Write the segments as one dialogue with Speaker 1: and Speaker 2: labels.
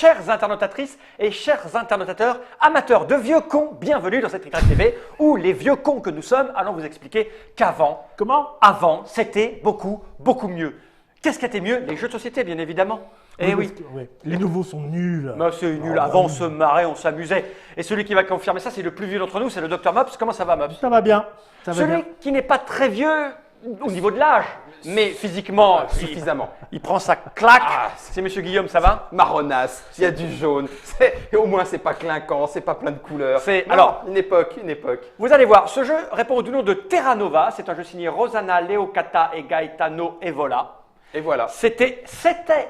Speaker 1: Chères internautatrices et chers internautateurs, amateurs de vieux cons, bienvenue dans cette Tricrac TV où les vieux cons que nous sommes allons vous expliquer qu'avant, avant, c'était beaucoup mieux. Qu'est-ce qui était mieux? Les jeux de société, bien évidemment. Eh oui.
Speaker 2: Les nouveaux sont nuls.
Speaker 1: Bah, c'est nul. Avant, on se marrait, on s'amusait. Et celui qui va confirmer ça, c'est le plus vieux d'entre nous, c'est le Dr Mops. Comment ça va, Mops?
Speaker 2: Ça va bien.
Speaker 1: Celui qui n'est pas très vieux au niveau de l'âge, mais physiquement,
Speaker 3: suffisamment.
Speaker 1: Il prend sa claque. C'est Monsieur Guillaume, ça va?
Speaker 3: Marronasse, il y a du jaune. Et au moins, c'est pas clinquant, c'est pas plein de couleurs.
Speaker 1: Alors,
Speaker 3: une époque.
Speaker 1: Vous allez voir, ce jeu répond au nom de Terra Nova. C'est un jeu signé Rosanna Leocata et Gaetano Evola.
Speaker 3: Et voilà.
Speaker 1: C'était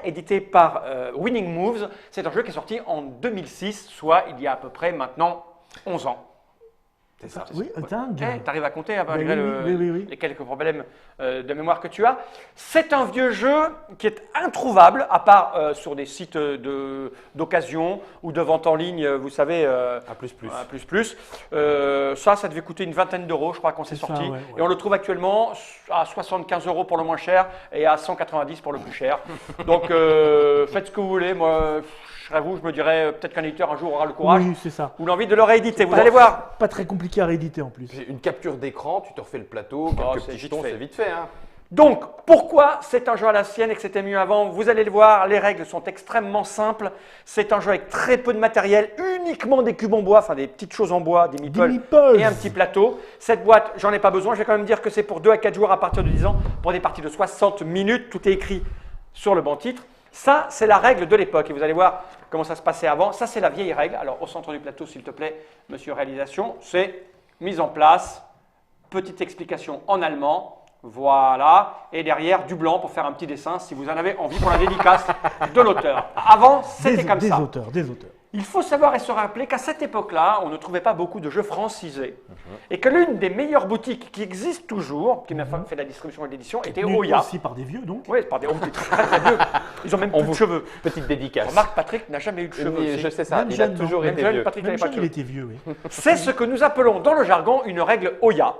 Speaker 1: édité par Winning Moves. C'est un jeu qui est sorti en 2006, soit il y a à peu près maintenant 11 ans.
Speaker 3: C'est ça.
Speaker 2: Oui, dingue.
Speaker 1: Tu arrives à compter malgré
Speaker 2: oui.
Speaker 1: les quelques problèmes de mémoire que tu as. C'est un vieux jeu qui est introuvable, à part sur des sites d'occasion ou de vente en ligne, vous savez.
Speaker 3: À plus.
Speaker 1: Ça devait coûter une vingtaine d'euros, je crois qu'on s'est sorti.
Speaker 2: Ouais.
Speaker 1: Et on le trouve actuellement à 75 euros pour le moins cher et à 190 pour le plus cher. Donc faites ce que vous voulez. Moi, je me dirais peut-être qu'un éditeur un jour aura le courage
Speaker 2: Oui, c'est ça.
Speaker 1: ou l'envie de le rééditer. Vous allez voir.
Speaker 2: Pas très compliqué à rééditer en plus.
Speaker 3: Une capture d'écran, tu te refais le plateau, quelques petits jetons, c'est vite fait. Hein.
Speaker 1: Donc, pourquoi c'est un jeu à la sienne et que c'était mieux avant? Vous allez le voir, les règles sont extrêmement simples. C'est un jeu avec très peu de matériel, uniquement des cubes en bois, enfin des petites choses en bois, des meeples et un petit plateau. Cette boîte, j'en ai pas besoin. Je vais quand même dire que c'est pour 2 à 4 joueurs à partir de 10 ans, pour des parties de 60 minutes. Tout est écrit sur le banc titre. Ça, c'est la règle de l'époque et vous allez voir comment ça se passait avant. Ça, c'est la vieille règle. Alors, au centre du plateau, s'il te plaît, monsieur réalisation, c'est mise en place, petite explication en allemand, voilà, et derrière du blanc pour faire un petit dessin si vous en avez envie pour la dédicace de l'auteur. Avant, c'était comme ça.
Speaker 2: Des auteurs.
Speaker 1: Il faut savoir et se rappeler qu'à cette époque-là, on ne trouvait pas beaucoup de jeux francisés. Et que l'une des meilleures boutiques qui existe toujours, qui m'a fait la distribution et l'édition, était Oya.
Speaker 2: Aussi par des vieux donc.
Speaker 1: Oui, par des très vieux. Ils ont même plus de cheveux.
Speaker 3: Petite dédicace.
Speaker 1: Remarque, Patrick n'a jamais eu de cheveux.
Speaker 3: Je sais ça,
Speaker 2: Même
Speaker 3: il a
Speaker 2: jeune,
Speaker 3: toujours
Speaker 1: même
Speaker 3: été
Speaker 1: jeune,
Speaker 3: vieux.
Speaker 1: Patrick
Speaker 2: Même
Speaker 1: n'avait pas de
Speaker 2: il
Speaker 1: cheveux.
Speaker 2: était vieux, oui.
Speaker 1: C'est ce que nous appelons dans le jargon une règle Oya.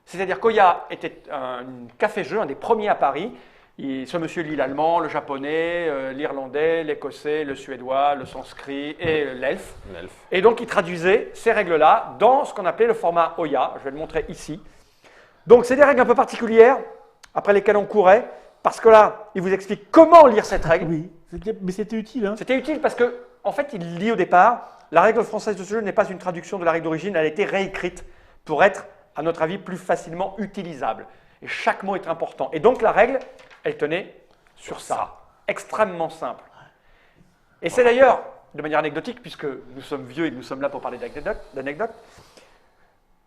Speaker 1: C'est-à-dire qu'Oya était un café-jeu, un des premiers à Paris. Ce monsieur lit l'allemand, le japonais, l'irlandais, l'écossais, le suédois, le sanskrit et l'elfe. Et donc il traduisait ces règles-là dans ce qu'on appelait le format Oya. Je vais le montrer ici. Donc c'est des règles un peu particulières après lesquelles on courait parce que là, il vous explique comment lire cette règle.
Speaker 2: Oui, mais c'était utile. Hein.
Speaker 1: C'était utile parce que en fait, il lit au départ. La règle française de ce jeu n'est pas une traduction de la règle d'origine, elle a été réécrite pour être, à notre avis, plus facilement utilisable. Et chaque mot est important. Et donc la règle, elle tenait sur ça. Extrêmement simple. Et c'est d'ailleurs, de manière anecdotique, puisque nous sommes vieux et nous sommes là pour parler d'anecdotes,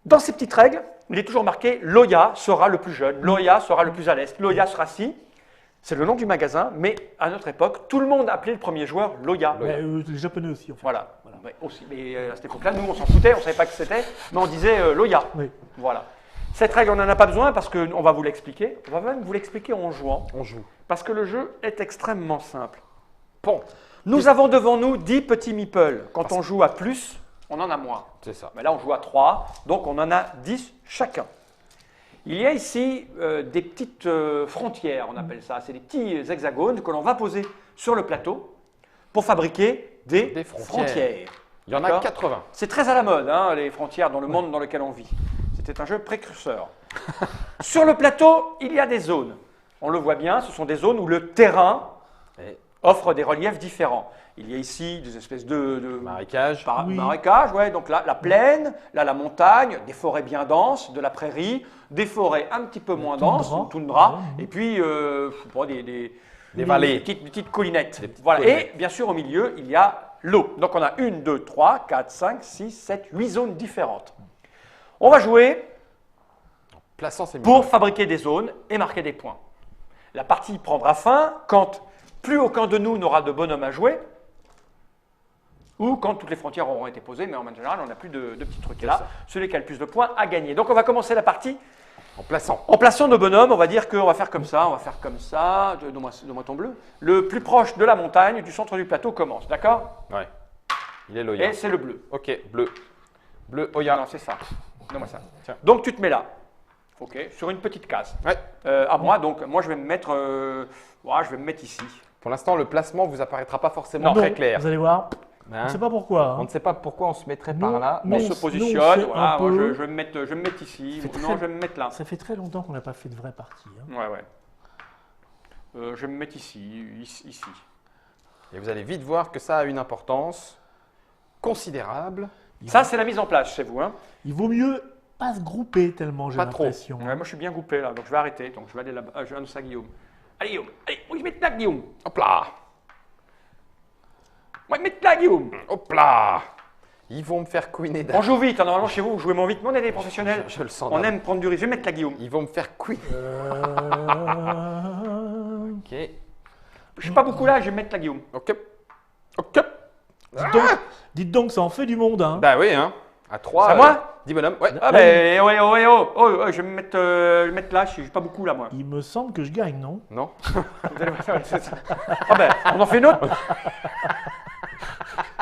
Speaker 1: dans ces petites règles, il est toujours marqué « L'Oya sera le plus jeune, l'Oya sera le plus à l'est, l'Oya sera ci ». C'est le nom du magasin, mais à notre époque, tout le monde appelait le premier joueur l'Oya.
Speaker 2: Les Japonais aussi. En fait.
Speaker 1: Voilà. Ouais, aussi. Mais à cette époque-là, nous, on s'en foutait, on ne savait pas ce que c'était, mais on disait l'Oya.
Speaker 2: Oui.
Speaker 1: Voilà. Cette règle, on n'en a pas besoin parce qu'on va vous l'expliquer. On va même vous l'expliquer en jouant.
Speaker 3: On joue.
Speaker 1: Parce que le jeu est extrêmement simple. Bon, nous avons devant nous 10 petits meeples. Quand on joue à plus, on en a moins.
Speaker 3: C'est ça.
Speaker 1: Mais là, on joue à 3, donc on en a 10 chacun. Il y a ici des petites frontières, on appelle ça. C'est des petits hexagones que l'on va poser sur le plateau pour fabriquer des frontières.
Speaker 3: Il y en a 80.
Speaker 1: C'est très à la mode, hein, les frontières dans le monde dans lequel on vit. C'était un jeu précurseur. Sur le plateau, il y a des zones. On le voit bien, ce sont des zones où le terrain offre des reliefs différents. Il y a ici des espèces de
Speaker 3: marécages.
Speaker 1: Marécages, ouais, donc là, la plaine, là, la montagne, des forêts bien denses, de la prairie, des forêts un petit peu moins denses, toundra, et puis des
Speaker 3: vallées.
Speaker 1: Des petites collinettes. Voilà. Et bien sûr, au milieu, il y a l'eau. Donc on a 1, 2, 3, 4, 5, 6, 7, 8 zones différentes. On va jouer pour fabriquer des zones et marquer des points. La partie prendra fin quand plus aucun de nous n'aura de bonhomme à jouer ou quand toutes les frontières auront été posées, mais en général, on n'a plus de petits trucs. Et là, celui qui a le plus de points a gagné. Donc on va commencer la partie en plaçant nos bonhommes. On va dire qu'on va faire comme ça, donne-moi ton bleu. Le plus proche de la montagne, du centre du plateau commence, d'accord?
Speaker 3: Ouais. Il est l'Oya.
Speaker 1: Et c'est le bleu.
Speaker 3: Ok, bleu. Bleu, Oya.
Speaker 1: Non, c'est ça. Donne-moi ça.
Speaker 3: Tiens.
Speaker 1: Donc tu te mets là. Ok, sur une petite case.
Speaker 3: Ouais.
Speaker 1: À moi, donc moi je vais me mettre, je vais me mettre ici,
Speaker 3: Pour l'instant, le placement vous apparaîtra pas forcément très clair.
Speaker 2: Vous allez voir,
Speaker 3: Hein?
Speaker 2: on ne sait pas pourquoi. hein.
Speaker 3: On ne sait pas pourquoi on se mettrait par
Speaker 2: Nous-
Speaker 3: là.
Speaker 1: On
Speaker 2: nous,
Speaker 1: se
Speaker 2: on
Speaker 1: positionne.
Speaker 2: sait
Speaker 1: Voilà,
Speaker 2: un
Speaker 1: moi,
Speaker 2: peu.
Speaker 1: je vais me mettre ici.
Speaker 2: C'est
Speaker 1: Non,
Speaker 2: très-
Speaker 1: je vais me mettre là.
Speaker 2: Ça fait très longtemps qu'on n'a pas fait de vraie partie. hein.
Speaker 1: Ouais. Je vais me mettre ici.
Speaker 3: Et vous allez vite voir que ça a une importance considérable.
Speaker 1: Ça, c'est la mise en place chez vous. Hein.
Speaker 2: Il vaut mieux pas se grouper tellement, j'ai
Speaker 3: Pas trop.
Speaker 2: l'impression.
Speaker 1: Ouais, moi, je suis bien groupé là, donc je vais arrêter. Donc, je vais aller là-bas. Je vais annoncer à Guillaume. Allez, Guillaume. Allez, on va mettre là, Guillaume.
Speaker 3: Hop là.
Speaker 1: On va mettre là, Guillaume.
Speaker 3: Hop là. Ils vont me faire couiner
Speaker 1: On joue vite. Hein. Normalement, chez vous, vous jouez moins vite. Mais on est des professionnels.
Speaker 3: Je le sens.
Speaker 1: On aime prendre du risque. Je vais mettre là, Guillaume.
Speaker 3: Ils vont me faire couiner. Ok.
Speaker 1: Je suis pas beaucoup là. Je vais mettre là, Guillaume.
Speaker 3: Ok.
Speaker 2: Dites donc, ça en fait du monde. Hein.
Speaker 3: Bah oui, hein. À 3.
Speaker 1: C'est à moi
Speaker 3: 10 bonhommes. Ouais.
Speaker 1: Ah ben, oh, je vais me mettre là. Je suis pas beaucoup là, moi.
Speaker 2: Il me semble que je gagne, non?
Speaker 3: Non.
Speaker 1: Vous allez voir, c'est ça. Ah ben, on en fait une autre.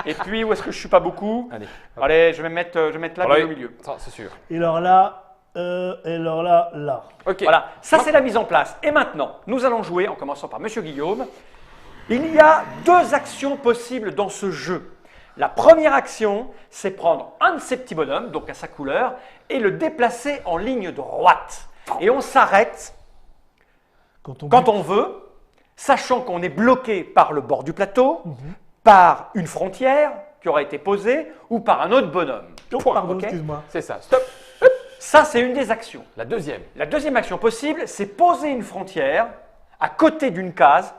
Speaker 1: Et puis, où est-ce que je suis pas beaucoup?
Speaker 3: Allez.
Speaker 1: Allez, je vais mettre là,
Speaker 3: Allez.
Speaker 1: au milieu.
Speaker 3: Ça, c'est sûr.
Speaker 2: Et alors là, là.
Speaker 3: Ok.
Speaker 1: Voilà, ça c'est la mise en place. Et maintenant, nous allons jouer, en commençant par Monsieur Guillaume. Il y a deux actions possibles dans ce jeu. La première action, c'est prendre un de ces petits bonhommes, donc à sa couleur, et le déplacer en ligne droite. Et on s'arrête quand on veut, sachant qu'on est bloqué par le bord du plateau, par une frontière qui aura été posée, ou par un autre bonhomme.
Speaker 2: Oh, pardon,
Speaker 1: Ok.
Speaker 2: excuse-moi.
Speaker 3: C'est ça. Stop.
Speaker 1: Ça, c'est une des actions.
Speaker 3: La deuxième.
Speaker 1: La deuxième action possible, c'est poser une frontière à côté d'une case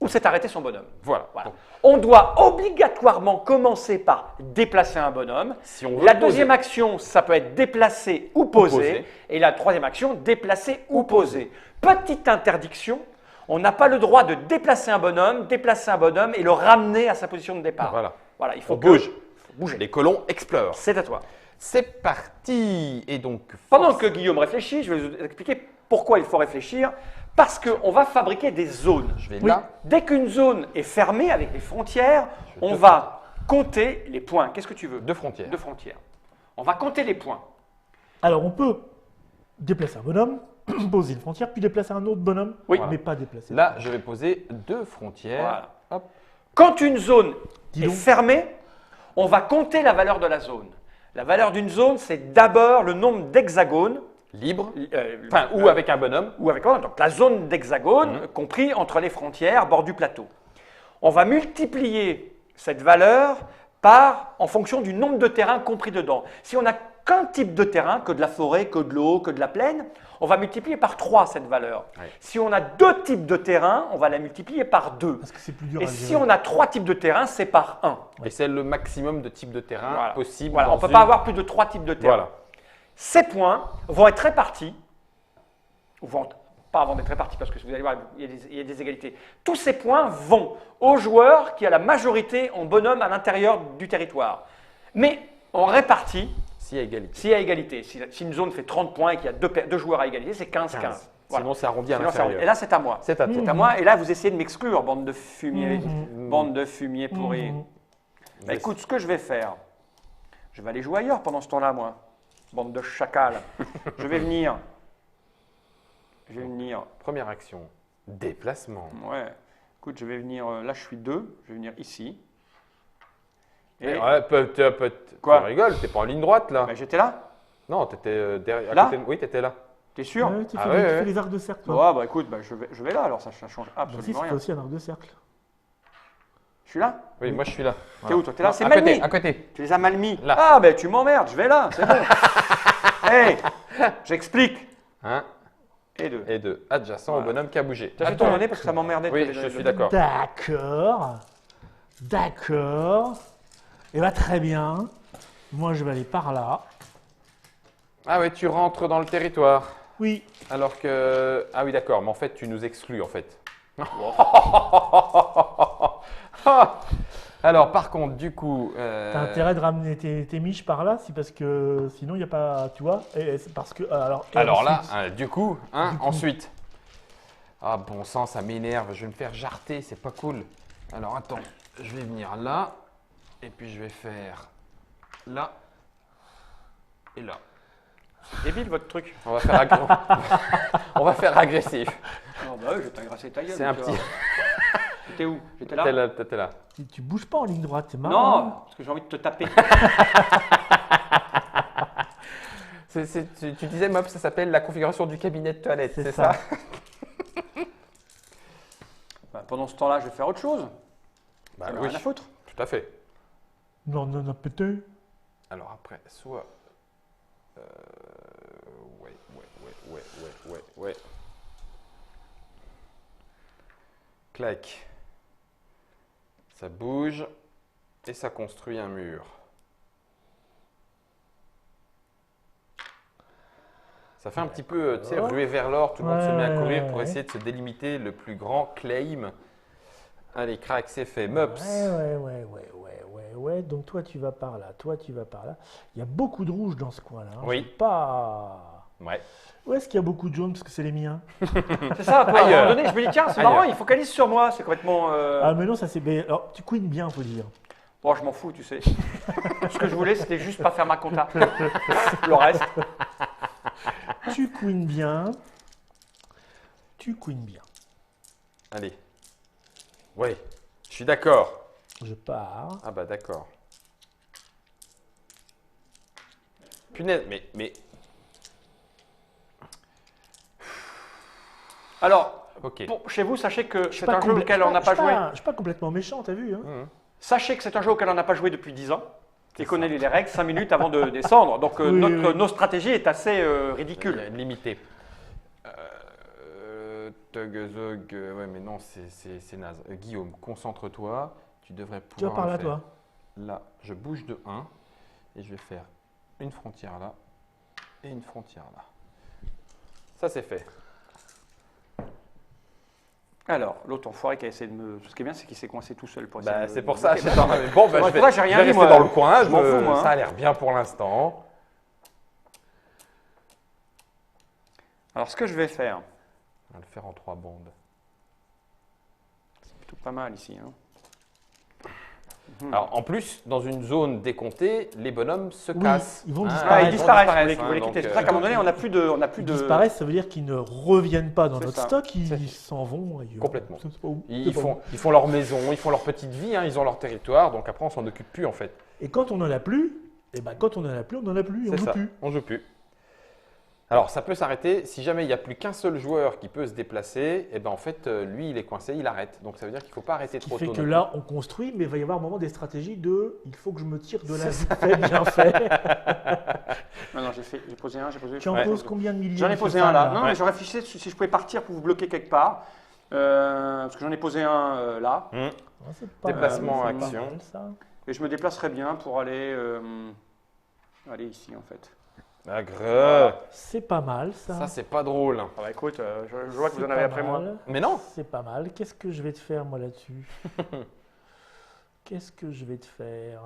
Speaker 1: où s'est arrêté son bonhomme.
Speaker 3: Voilà.
Speaker 1: Voilà. On doit obligatoirement commencer par déplacer un bonhomme.
Speaker 3: Si on veut
Speaker 1: La
Speaker 3: poser.
Speaker 1: deuxième action, ça peut être déplacer ou poser.
Speaker 3: poser.
Speaker 1: Et la troisième action, déplacer ou poser. Petite interdiction, on n'a pas le droit de déplacer un bonhomme et le ramener à sa position de départ.
Speaker 3: Voilà.
Speaker 1: Il faut
Speaker 3: On bouge.
Speaker 1: bouger.
Speaker 3: Les colons explorent.
Speaker 1: C'est à toi.
Speaker 3: C'est parti. Et donc.
Speaker 1: Pendant que Guillaume réfléchit, je vais vous expliquer pourquoi il faut réfléchir. Parce qu'on va fabriquer des zones.
Speaker 3: Je vais là.
Speaker 1: Dès qu'une zone est fermée avec les frontières, on va compter les points. Qu'est-ce que tu veux?
Speaker 3: Deux frontières.
Speaker 1: Deux frontières. On va compter les points.
Speaker 2: Alors, on peut déplacer un bonhomme, poser une frontière, puis déplacer un autre bonhomme,
Speaker 1: Oui.
Speaker 2: mais pas déplacer.
Speaker 3: Là, je vais poser deux frontières.
Speaker 1: Voilà.
Speaker 3: Hop.
Speaker 1: Quand une zone
Speaker 2: Dis
Speaker 1: est
Speaker 2: donc.
Speaker 1: fermée, on va compter la valeur de la zone. La valeur d'une zone, c'est d'abord le nombre d'hexagones.
Speaker 3: Libre. Enfin, ou avec un bonhomme.
Speaker 1: Ou avec donc la zone d'hexagone compris entre les frontières, bord du plateau. On va multiplier cette valeur en fonction du nombre de terrains compris dedans. Si on n'a qu'un type de terrain, que de la forêt, que de l'eau, que de la plaine, on va multiplier par 3 cette valeur.
Speaker 3: Oui.
Speaker 1: Si on a 2 types de terrains, on va la multiplier par 2.
Speaker 2: Parce que c'est plus dur
Speaker 1: Et
Speaker 2: à
Speaker 1: si
Speaker 2: gérer.
Speaker 1: on a 3 types de terrains, c'est par 1.
Speaker 3: Et c'est le maximum de types de terrain
Speaker 1: Voilà.
Speaker 3: possible.
Speaker 1: Voilà, on
Speaker 3: dans
Speaker 1: ne peut
Speaker 3: une-
Speaker 1: pas avoir plus de 3 types de terrains.
Speaker 3: Voilà.
Speaker 1: Ces points vont être répartis, ou vont pas avant d'être répartis parce que vous allez voir, il y a des égalités. Tous ces points vont au joueur qui a la majorité en bonhomme à l'intérieur du territoire. Mais on répartit
Speaker 3: S'il y a égalité.
Speaker 1: s'il y a égalité. Si une zone fait 30 points et qu'il y a deux joueurs à égalité, c'est 15-15. Voilà.
Speaker 3: Sinon, c'est arrondi à
Speaker 1: Sinon, c'est
Speaker 3: l'intérieur.
Speaker 1: Et là, c'est à moi.
Speaker 3: C'est à toi.
Speaker 1: C'est à moi. Et là, vous essayez de m'exclure, bande de fumier, bande de fumier pourri. Bah, écoute, ce que je vais faire, je vais aller jouer ailleurs pendant ce temps-là, moi. Bande de chacals. Je vais venir.
Speaker 3: Première action. Déplacement.
Speaker 1: Ouais. Écoute, je vais venir. Là, je suis 2. Je vais venir ici. Et
Speaker 3: Ouais,
Speaker 1: Quoi
Speaker 3: Tu rigoles, t'es pas en ligne droite là.
Speaker 1: bah, j'étais là.
Speaker 3: Non, t'étais derrière.
Speaker 1: Là
Speaker 3: Oui, t'étais là.
Speaker 1: T'es sûr?
Speaker 2: Ouais, tu
Speaker 3: Ah
Speaker 2: fais,
Speaker 3: ouais,
Speaker 2: tu
Speaker 3: ouais.
Speaker 2: fais les arcs de cercle. toi.
Speaker 1: Ouais, bah écoute, bah, je vais là alors. Ça change
Speaker 2: Bah si,
Speaker 1: absolument
Speaker 2: c'est
Speaker 1: rien.
Speaker 2: aussi un arc de cercle.
Speaker 1: Je suis là.
Speaker 3: Oui, moi je suis là.
Speaker 1: T'es où toi? T'es là?
Speaker 3: Non,
Speaker 1: C'est
Speaker 3: à
Speaker 1: mal
Speaker 3: côté,
Speaker 1: mis.
Speaker 3: à côté.
Speaker 1: Tu les as mal mis.
Speaker 3: Là.
Speaker 1: Ah, ben tu m'emmerdes. Je vais là. C'est bon. Hey, j'explique.
Speaker 3: 1
Speaker 1: Et 2.
Speaker 3: et 2. Adjacent
Speaker 1: Voilà.
Speaker 3: au bonhomme qui a bougé.
Speaker 1: T'as fait ton donné parce que ça m'emmerdait. de
Speaker 3: Oui,
Speaker 1: te les
Speaker 3: je
Speaker 1: donner
Speaker 3: suis
Speaker 1: deux.
Speaker 3: d'accord.
Speaker 2: D'accord. Et bah très bien. Moi, je vais aller par là.
Speaker 3: Ah ouais, tu rentres dans le territoire.
Speaker 2: Oui.
Speaker 3: Alors que. Ah oui, d'accord, mais en fait, tu nous exclus en fait. Alors, par contre, du coup.
Speaker 2: T'as intérêt de ramener tes miches par là, c'est parce que sinon il n'y a pas, tu vois. Et c'est parce que et
Speaker 3: Alors là,
Speaker 2: ensuite-
Speaker 3: du coup, ensuite. Ah bon sang, ça m'énerve, je vais me faire jarter, c'est pas cool. Alors attends, je vais venir là, et puis je vais faire là, et là.
Speaker 1: Débile votre truc.
Speaker 3: On va faire, on va faire agressif.
Speaker 1: Oh bah oui, je vais t'agrasser ta gueule.
Speaker 3: C'est un
Speaker 1: tu
Speaker 3: petit.
Speaker 1: vois. j'étais où? J'étais là?
Speaker 3: T'étais là.
Speaker 2: Tu bouges pas en ligne droite, c'est marrant.
Speaker 1: Non, parce que j'ai envie de te taper.
Speaker 3: Tu disais, Mob, ça s'appelle la configuration du cabinet de toilette,
Speaker 2: C'est
Speaker 3: c'est
Speaker 2: ça.
Speaker 3: ça?
Speaker 1: Bah, pendant ce temps-là, je vais faire autre chose.
Speaker 3: Bah
Speaker 1: J'en ai
Speaker 3: oui,
Speaker 1: rien à foutre.
Speaker 3: tout à fait.
Speaker 2: Non, non, non, peut-être.
Speaker 3: Alors après, soit... ouais. Clac. Ça bouge et ça construit un mur. Ça fait un petit peu, tu sais, ruée vers l'or, tout le monde se met à courir pour essayer de se délimiter le plus grand claim. Allez, crac, c'est fait. Mops.
Speaker 2: Ouais. Donc toi, tu vas par là. Toi, tu vas par là. Il y a beaucoup de rouge dans ce coin-là. Hein.
Speaker 3: Oui.
Speaker 2: Je sais pas.
Speaker 3: Ouais.
Speaker 2: Où est-ce qu'il y a beaucoup de jaune? Parce que c'est les miens.
Speaker 1: C'est ça, à un
Speaker 3: Ailleurs.
Speaker 1: moment donné, je me dis, tiens, c'est
Speaker 3: Ailleurs.
Speaker 1: marrant, il focalise sur moi. C'est complètement.
Speaker 2: Ah, mais non, ça c'est. Alors, tu queens bien, faut dire.
Speaker 1: Bon, je m'en fous, tu sais. Ce que je voulais, c'était juste pas faire ma compta. Le reste.
Speaker 2: Tu queens bien. Tu queens bien.
Speaker 3: Allez. Ouais, je suis d'accord.
Speaker 2: Je pars.
Speaker 3: Ah bah d'accord. Punaise, mais...
Speaker 1: Alors,
Speaker 3: Ok.
Speaker 1: chez vous, sachez que
Speaker 2: Je
Speaker 1: c'est un jeu auquel on n'a pas joué.
Speaker 2: Je suis pas complètement méchant, t'as vu hein?
Speaker 1: Sachez que c'est un jeu auquel on n'a pas joué depuis 10 ans. Et connaît les règles 5 minutes avant de descendre. Donc
Speaker 2: Oui,
Speaker 1: nos stratégies est assez ridicule.
Speaker 3: Limité. Tug, ouais mais non, c'est naze. Guillaume, concentre-toi. Tu devrais
Speaker 2: Tu vas
Speaker 3: pouvoir
Speaker 2: par
Speaker 3: le
Speaker 2: là,
Speaker 3: faire.
Speaker 2: toi.
Speaker 3: Là, je bouge de 1 et je vais faire une frontière là et une frontière là. Ça, c'est fait.
Speaker 1: Alors, l'autre enfoiré qui a essayé de me. Ce qui est bien, c'est qu'il s'est coincé tout seul pour essayer de
Speaker 3: Bah,
Speaker 1: me-
Speaker 3: c'est pour
Speaker 1: me
Speaker 3: ça.
Speaker 1: bloquer.
Speaker 3: Non, mais bon, bah,
Speaker 1: Ouais,
Speaker 3: je vais,
Speaker 1: toi, j'ai rien
Speaker 3: je vais
Speaker 1: dit,
Speaker 3: rester
Speaker 1: moi.
Speaker 3: dans le coin.
Speaker 1: Je m'en fous, moi, hein.
Speaker 3: Ça a l'air bien pour l'instant.
Speaker 1: Alors, ce que je vais faire,
Speaker 3: On va le faire en 3 bandes.
Speaker 1: c'est plutôt pas mal ici. Hein.
Speaker 3: Alors, en plus, dans une zone décomptée, les bonhommes se
Speaker 2: Oui,
Speaker 3: cassent.
Speaker 2: ils vont
Speaker 3: Hein,
Speaker 2: disparaître.
Speaker 1: Ils disparaissent,
Speaker 3: hein,
Speaker 1: vous les
Speaker 3: donc,
Speaker 1: quittez. C'est pour ça qu'à un moment donné, on n'a plus de.
Speaker 2: Ils disparaissent, ça veut dire qu'ils ne reviennent pas dans
Speaker 1: C'est
Speaker 2: notre
Speaker 1: ça.
Speaker 2: stock, ils s'en vont ailleurs.
Speaker 3: Complètement.
Speaker 2: Je sais pas où.
Speaker 3: Ils
Speaker 2: C'est pas où.
Speaker 3: font leur maison, ils font leur petite vie, hein, ils ont leur territoire, donc après on s'en occupe plus en fait.
Speaker 2: Et quand on n'en a plus, et ben quand on n'en a plus, on n'en a plus, et on
Speaker 3: C'est
Speaker 2: joue
Speaker 3: ça,
Speaker 2: plus.
Speaker 3: on joue plus. Alors ça peut s'arrêter, si jamais il n'y a plus qu'un seul joueur qui peut se déplacer, et ben en fait lui il est coincé, il arrête. Donc ça veut dire qu'il ne faut pas arrêter
Speaker 2: Ce qui
Speaker 3: trop
Speaker 2: fait
Speaker 3: tôt.
Speaker 2: que
Speaker 3: non plus.
Speaker 2: là, on construit, mais il va y avoir un moment des stratégies de il faut que je me tire de là vite fait, bien fait.
Speaker 1: Non, j'ai posé un, j'ai posé.
Speaker 2: Tu en
Speaker 1: Ouais.
Speaker 2: poses combien de milliers
Speaker 1: J'en ai
Speaker 2: de
Speaker 1: posé
Speaker 2: ce
Speaker 1: un là.
Speaker 2: fan,
Speaker 1: Non, mais je réfléchissais si je pouvais partir pour vous bloquer quelque part. Parce que j'en ai posé un là.
Speaker 3: Hum.
Speaker 2: Ah, c'est pas
Speaker 3: Déplacement,
Speaker 2: mal, c'est pas
Speaker 3: action.
Speaker 2: mal, ça.
Speaker 1: Et je me déplacerais bien pour aller ici en fait.
Speaker 3: Ah, greu.
Speaker 2: C'est pas mal, ça.
Speaker 3: Ça c'est pas drôle.
Speaker 1: Ah bah écoute, je vois que vous
Speaker 2: C'est
Speaker 1: en avez
Speaker 2: pas
Speaker 1: après moi.
Speaker 2: mal.
Speaker 3: Mais non.
Speaker 2: C'est pas mal. Qu'est-ce que je vais te faire, moi, là-dessus? Qu'est-ce que je vais te faire?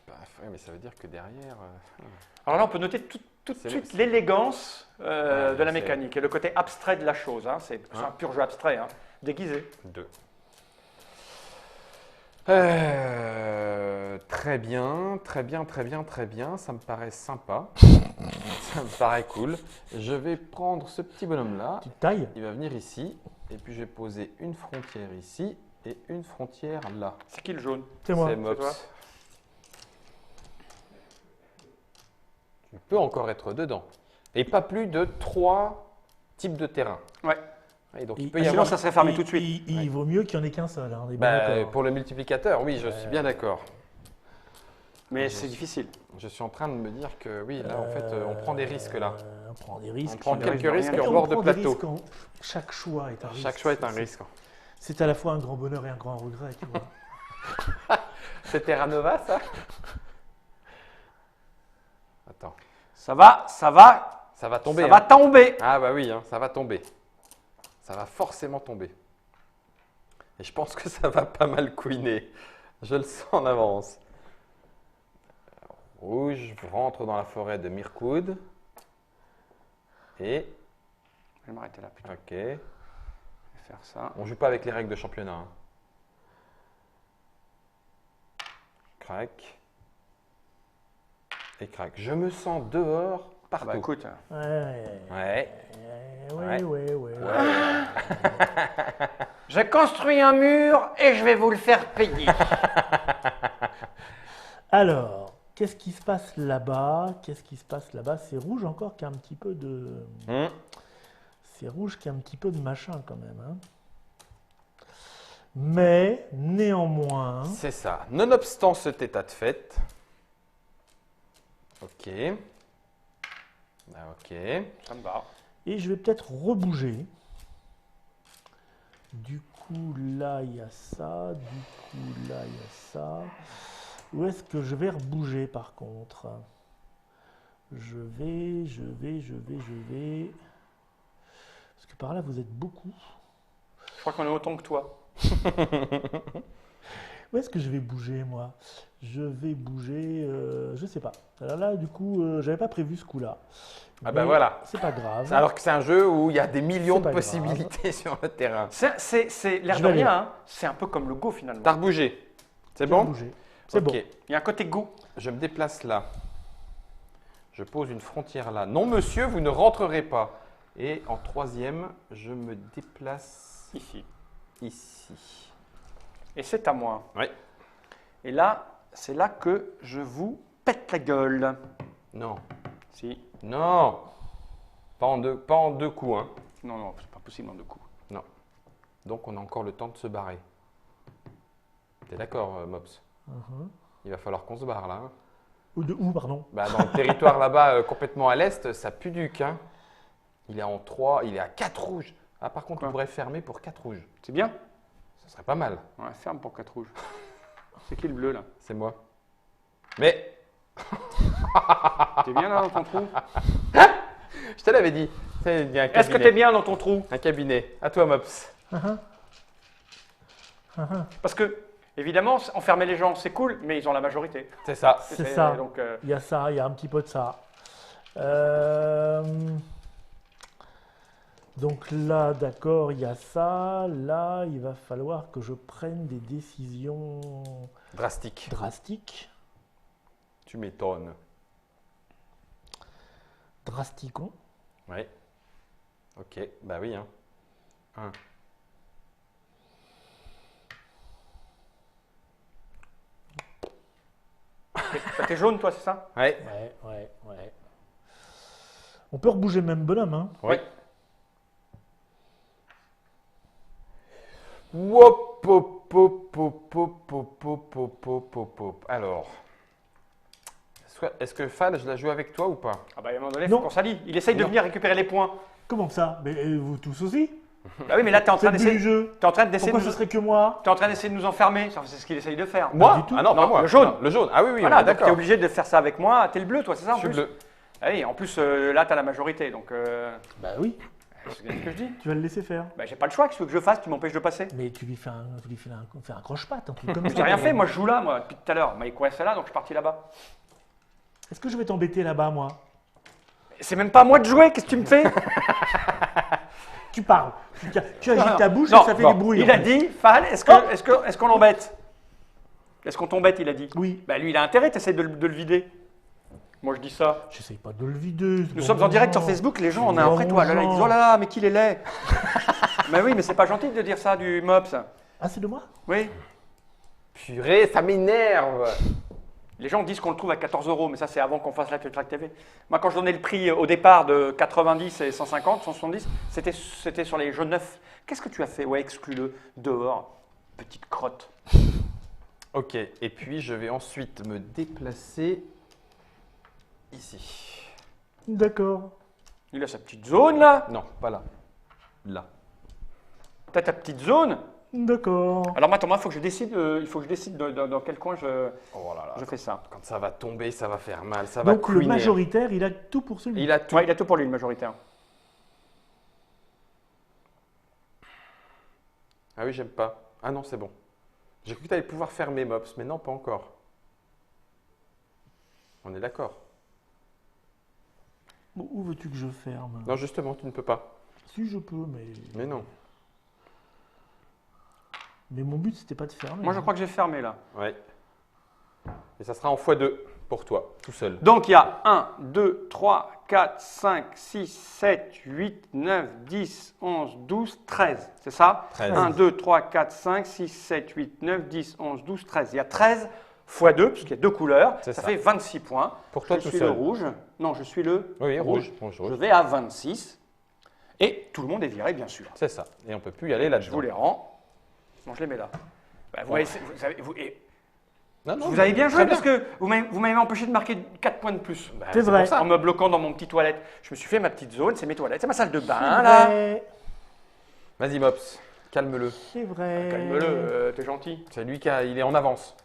Speaker 3: Paf, ouais, mais ça veut dire que derrière...
Speaker 1: Alors là, on peut noter tout de
Speaker 3: C'est
Speaker 1: suite
Speaker 3: le-
Speaker 1: l'élégance de la
Speaker 3: c'est-
Speaker 1: mécanique et le côté abstrait de la chose. Hein. C'est un pur jeu abstrait, hein. Déguisé.
Speaker 3: 2. Très bien, ça me paraît sympa, ça me paraît cool. Je vais prendre ce petit bonhomme-là,
Speaker 2: Tu te tailles?
Speaker 3: il va venir ici, et puis je vais poser une frontière ici et une frontière là.
Speaker 1: C'est qui le jaune?
Speaker 2: C'est moi.
Speaker 3: C'est Mops.
Speaker 1: toi.
Speaker 3: Tu peux encore être dedans. Et pas plus de 3 types de terrain.
Speaker 1: Ouais.
Speaker 3: Et donc
Speaker 2: Et-
Speaker 3: il peut y
Speaker 1: Sinon,
Speaker 3: avoir...
Speaker 1: ça serait fermé tout de suite.
Speaker 2: Il vaut mieux qu'il n'y en ait qu'un seul. Hein, on est bien
Speaker 3: Bah,
Speaker 2: d'accord.
Speaker 3: pour le multiplicateur, oui, je suis bien d'accord.
Speaker 1: Mais c'est difficile.
Speaker 3: Je suis en train de me dire que oui, là en fait, on prend des risques là.
Speaker 2: On prend des risques.
Speaker 3: On prend
Speaker 1: risque de
Speaker 3: quelques risques
Speaker 1: rien.
Speaker 3: en
Speaker 2: On
Speaker 3: bord de
Speaker 2: prend des
Speaker 3: plateau.
Speaker 2: risques chaque choix est un risque.
Speaker 3: Chaque choix est un risque.
Speaker 2: C'est à la fois un grand bonheur et un grand regret, tu vois.
Speaker 3: C'est Terra Nova, ça? Attends,
Speaker 1: Ça va
Speaker 3: ça va tomber.
Speaker 1: ça
Speaker 3: hein.
Speaker 1: va tomber.
Speaker 3: Ah bah oui, hein, ça va tomber. Ça va forcément tomber. Et je pense que ça va pas mal couiner. Je le sens en avance. Rouge rentre dans la forêt de Mirkwood. Et,
Speaker 1: Je vais m'arrêter là, putain.
Speaker 3: ok,
Speaker 1: Je vais faire ça.
Speaker 3: on joue pas avec les règles de championnat. Hein. Crac. Et crac. Je me sens dehors
Speaker 1: Ah
Speaker 3: partout.
Speaker 1: bah écoute,
Speaker 2: Ouais.
Speaker 3: Ouais.
Speaker 2: Ouais.
Speaker 1: J'ai construit un mur et je vais vous le faire payer.
Speaker 2: Alors, qu'est-ce qui se passe là-bas? C'est rouge encore qui a un petit peu de... C'est rouge qui a un petit peu de machin quand même. Hein. Mais, néanmoins...
Speaker 3: C'est ça. Nonobstant cet état de fait. Ok. Ok.
Speaker 1: Ça me va.
Speaker 2: Et je vais peut-être rebouger. Du coup, là, il y a ça. Du coup, là, il y a ça. Où est-ce que je vais rebouger, par contre? Je vais... Parce que par là, vous êtes beaucoup.
Speaker 1: Je crois qu'on est autant que toi.
Speaker 2: Où est-ce que je vais bouger, moi? Je vais bouger... je sais pas. Alors là, du coup, j'avais pas prévu ce coup-là.
Speaker 3: Ah ben
Speaker 2: Mais
Speaker 3: voilà.
Speaker 2: C'est pas grave.
Speaker 3: Alors que c'est un jeu où il y a des millions
Speaker 2: C'est
Speaker 3: de
Speaker 2: pas
Speaker 3: possibilités sur le terrain.
Speaker 1: C'est l'air
Speaker 2: Je
Speaker 1: de
Speaker 2: vais
Speaker 1: rien,
Speaker 2: aller.
Speaker 1: hein. C'est un peu comme le Go finalement.
Speaker 3: T'as rebougé. C'est
Speaker 2: Je vais
Speaker 3: bon?
Speaker 2: bouger. C'est
Speaker 3: Ok.
Speaker 2: bon.
Speaker 1: Il y a un côté Go.
Speaker 3: Je me déplace là. Je pose une frontière là. Non, monsieur, vous ne rentrerez pas. Et en troisième, je me déplace
Speaker 1: Ici.
Speaker 3: ici.
Speaker 1: Et c'est à moi.
Speaker 3: Oui.
Speaker 1: Et là, c'est là que je vous pète la gueule.
Speaker 3: Non.
Speaker 1: Si.
Speaker 3: Non. Pas en deux coups, hein.
Speaker 1: Non, c'est pas possible en deux coups.
Speaker 3: Non. Donc on a encore le temps de se barrer. T'es d'accord, Mops? Il va falloir qu'on se barre là. Hein.
Speaker 2: Ou de où, pardon?
Speaker 3: Bah, dans le territoire là-bas, complètement à l'est, ça pue du hein. Il est en 3, il est à 4 rouges. Ah, par contre,
Speaker 1: Quoi?
Speaker 3: on pourrait fermer pour 4 rouges.
Speaker 1: C'est bien?
Speaker 3: Ça serait pas mal.
Speaker 1: Ouais, ferme pour 4 rouges. C'est qui le bleu là?
Speaker 3: C'est moi. Mais
Speaker 1: T'es bien là dans ton trou?
Speaker 3: je te l'avais dit. Il y a un
Speaker 1: Est-ce que
Speaker 3: cabinet.
Speaker 1: t'es bien dans ton trou?
Speaker 3: Un cabinet. À toi, Mops.
Speaker 1: Parce que, évidemment, enfermer les gens, c'est cool, mais ils ont la majorité.
Speaker 3: C'est ça.
Speaker 2: C'est ça.
Speaker 1: Donc,
Speaker 2: Il y a ça, il y a un petit peu de ça. Donc là, d'accord, il y a ça. Là, il va falloir que je prenne des décisions
Speaker 3: Drastique.
Speaker 2: drastiques.
Speaker 3: Tu m'étonnes.
Speaker 2: Drasticons.
Speaker 3: Oui. Ok. Bah oui. Hein. 1.
Speaker 1: t'es jaune, toi, c'est ça?
Speaker 3: Ouais.
Speaker 2: Ouais. On peut rebouger le même bonhomme, hein.
Speaker 3: Oui. Wop, hop, hop, hop, hop, hop, hop, hop, hop, hop, hop. Alors, est-ce que Fall, je la joue avec toi ou pas?
Speaker 1: Ah bah, à un moment donné, il
Speaker 2: Non.
Speaker 1: faut qu'on s'allie. Il essaye de
Speaker 3: Non.
Speaker 1: venir récupérer les points.
Speaker 2: Comment ça? Mais vous tous aussi?
Speaker 1: Bah oui, mais là, t'es en
Speaker 2: C'est
Speaker 1: train
Speaker 2: le but du
Speaker 1: d'essayer
Speaker 2: jeu.
Speaker 1: t'es en train d'essayer
Speaker 2: Pourquoi
Speaker 1: de
Speaker 2: ce
Speaker 1: nous...
Speaker 2: serait que moi?
Speaker 1: T'es en train d'essayer de nous enfermer. Enfin, c'est ce qu'il essaye de faire.
Speaker 3: Moi?
Speaker 2: du tout.
Speaker 3: Ah non, pas
Speaker 1: Non,
Speaker 3: moi.
Speaker 1: le jaune.
Speaker 3: Non, le jaune. Ah oui, oui,
Speaker 1: Voilà,
Speaker 3: on est
Speaker 1: donc t'es
Speaker 3: d'accord.
Speaker 1: obligé de faire ça avec moi. T'es le bleu, toi, c'est ça en
Speaker 3: Je suis
Speaker 1: plus?
Speaker 3: bleu.
Speaker 1: Ah oui, en plus, là, t'as la majorité. Donc,
Speaker 2: Bah oui,
Speaker 1: c'est ce que je dis.
Speaker 2: tu vas le laisser faire.
Speaker 1: Bah, j'ai pas le choix. Qu'est-ce que je fasse? Tu m'empêches de passer?
Speaker 2: Mais tu lui fais un croche-patte, un truc comme ça.
Speaker 1: J'ai rien fait. Moi, je joue là, moi, depuis tout à l'heure. Mais il coincé là, donc je suis parti là-bas.
Speaker 2: Est-ce que je vais t'embêter là-bas, moi?
Speaker 1: C'est même pas à moi de jouer. Qu'est-ce que tu me fais?
Speaker 2: Tu parles. Tu agites ta bouche
Speaker 1: Non,
Speaker 2: et ça fait
Speaker 1: bon,
Speaker 2: des bruits.
Speaker 1: Il
Speaker 2: en
Speaker 1: a
Speaker 2: plus.
Speaker 1: dit, Fall, est-ce qu'on l'embête? Est-ce qu'on t'embête? Il a dit.
Speaker 2: Oui.
Speaker 1: Bah, lui, il a intérêt. T'essayes de le vider. Moi, je dis ça.
Speaker 2: J'essaye pas de le vider.
Speaker 1: Nous sommes en direct sur Facebook, les gens, on est
Speaker 2: Bon
Speaker 1: après toi. Là, ils disent,
Speaker 2: genre.
Speaker 1: oh là là, mais qu'il est laid. Mais oui, mais c'est pas gentil de dire ça du Mops.
Speaker 2: Ah, c'est de moi?
Speaker 1: Oui.
Speaker 3: Purée, ça m'énerve.
Speaker 1: Les gens disent qu'on le trouve à 14 €, mais ça, c'est avant qu'on fasse la Track TV. Moi, quand je donnais le prix au départ de 90 et 150, 170, c'était sur les jeux neufs. Qu'est-ce que tu as fait? Ouais, exclus-le. Dehors. Petite crotte.
Speaker 3: Ok, et puis je vais ensuite me déplacer ici.
Speaker 2: D'accord.
Speaker 1: Il a sa petite zone, là.
Speaker 3: Non, pas là. Là.
Speaker 1: T'as ta petite zone.
Speaker 2: D'accord.
Speaker 1: Alors, attends, moi, il faut que je décide, dans quel coin
Speaker 3: Oh là là.
Speaker 1: je fais ça.
Speaker 3: Quand ça va tomber, ça va faire mal, ça va
Speaker 2: Donc le
Speaker 3: couiner.
Speaker 2: majoritaire, il a tout pour celui.
Speaker 3: Il a tout.
Speaker 1: Ouais, il a tout pour lui, le majoritaire.
Speaker 3: Ah oui, j'aime pas. Ah non, c'est bon. J'ai cru que tu allais pouvoir fermer Mops, mais non, pas encore. On est d'accord.
Speaker 2: Bon, où veux-tu que je ferme?
Speaker 3: Non, justement, tu ne peux pas.
Speaker 2: Si je peux, mais.
Speaker 3: Mais non.
Speaker 2: Mais mon but, c'était pas de fermer.
Speaker 1: Moi, je crois que j'ai fermé, là.
Speaker 3: Ouais. Et ça sera en x2 pour toi, tout seul.
Speaker 1: Donc, il y a 1, 2, 3, 4, 5, 6, 7, 8, 9, 10, 11, 12, 13. C'est ça?
Speaker 3: 13.
Speaker 1: 1, 2, 3, 4, 5, 6, 7, 8, 9, 10, 11, 12, 13. Il y a 13 fois 2, puisqu'il y a deux couleurs.
Speaker 3: C'est
Speaker 1: Ça
Speaker 3: ça.
Speaker 1: fait 26 points.
Speaker 3: Pour toi
Speaker 1: je
Speaker 3: tout
Speaker 1: suis
Speaker 3: seul.
Speaker 1: le rouge. Non, je suis le
Speaker 3: Oui, rouge.
Speaker 1: Je vais à 26. Et tout le monde est viré, bien sûr.
Speaker 3: C'est ça. Et on ne peut plus y aller là-dedans.
Speaker 1: Je vous les rends. Bon, je les mets là. Bah,
Speaker 3: Non, non,
Speaker 1: vous avez bien
Speaker 3: très
Speaker 1: joué parce que vous m'avez empêché de marquer 4 points de plus.
Speaker 3: Bah,
Speaker 2: C'est vrai.
Speaker 3: pour ça.
Speaker 1: En me bloquant dans mon petit toilette. Je me suis fait ma petite zone, c'est mes toilettes, c'est ma salle de bain
Speaker 2: C'est
Speaker 1: Hein, là.
Speaker 2: vrai.
Speaker 3: Vas-y, Mops. Calme-le.
Speaker 2: C'est vrai.
Speaker 1: Calme-le, t'es gentil.
Speaker 3: C'est lui il est en avance.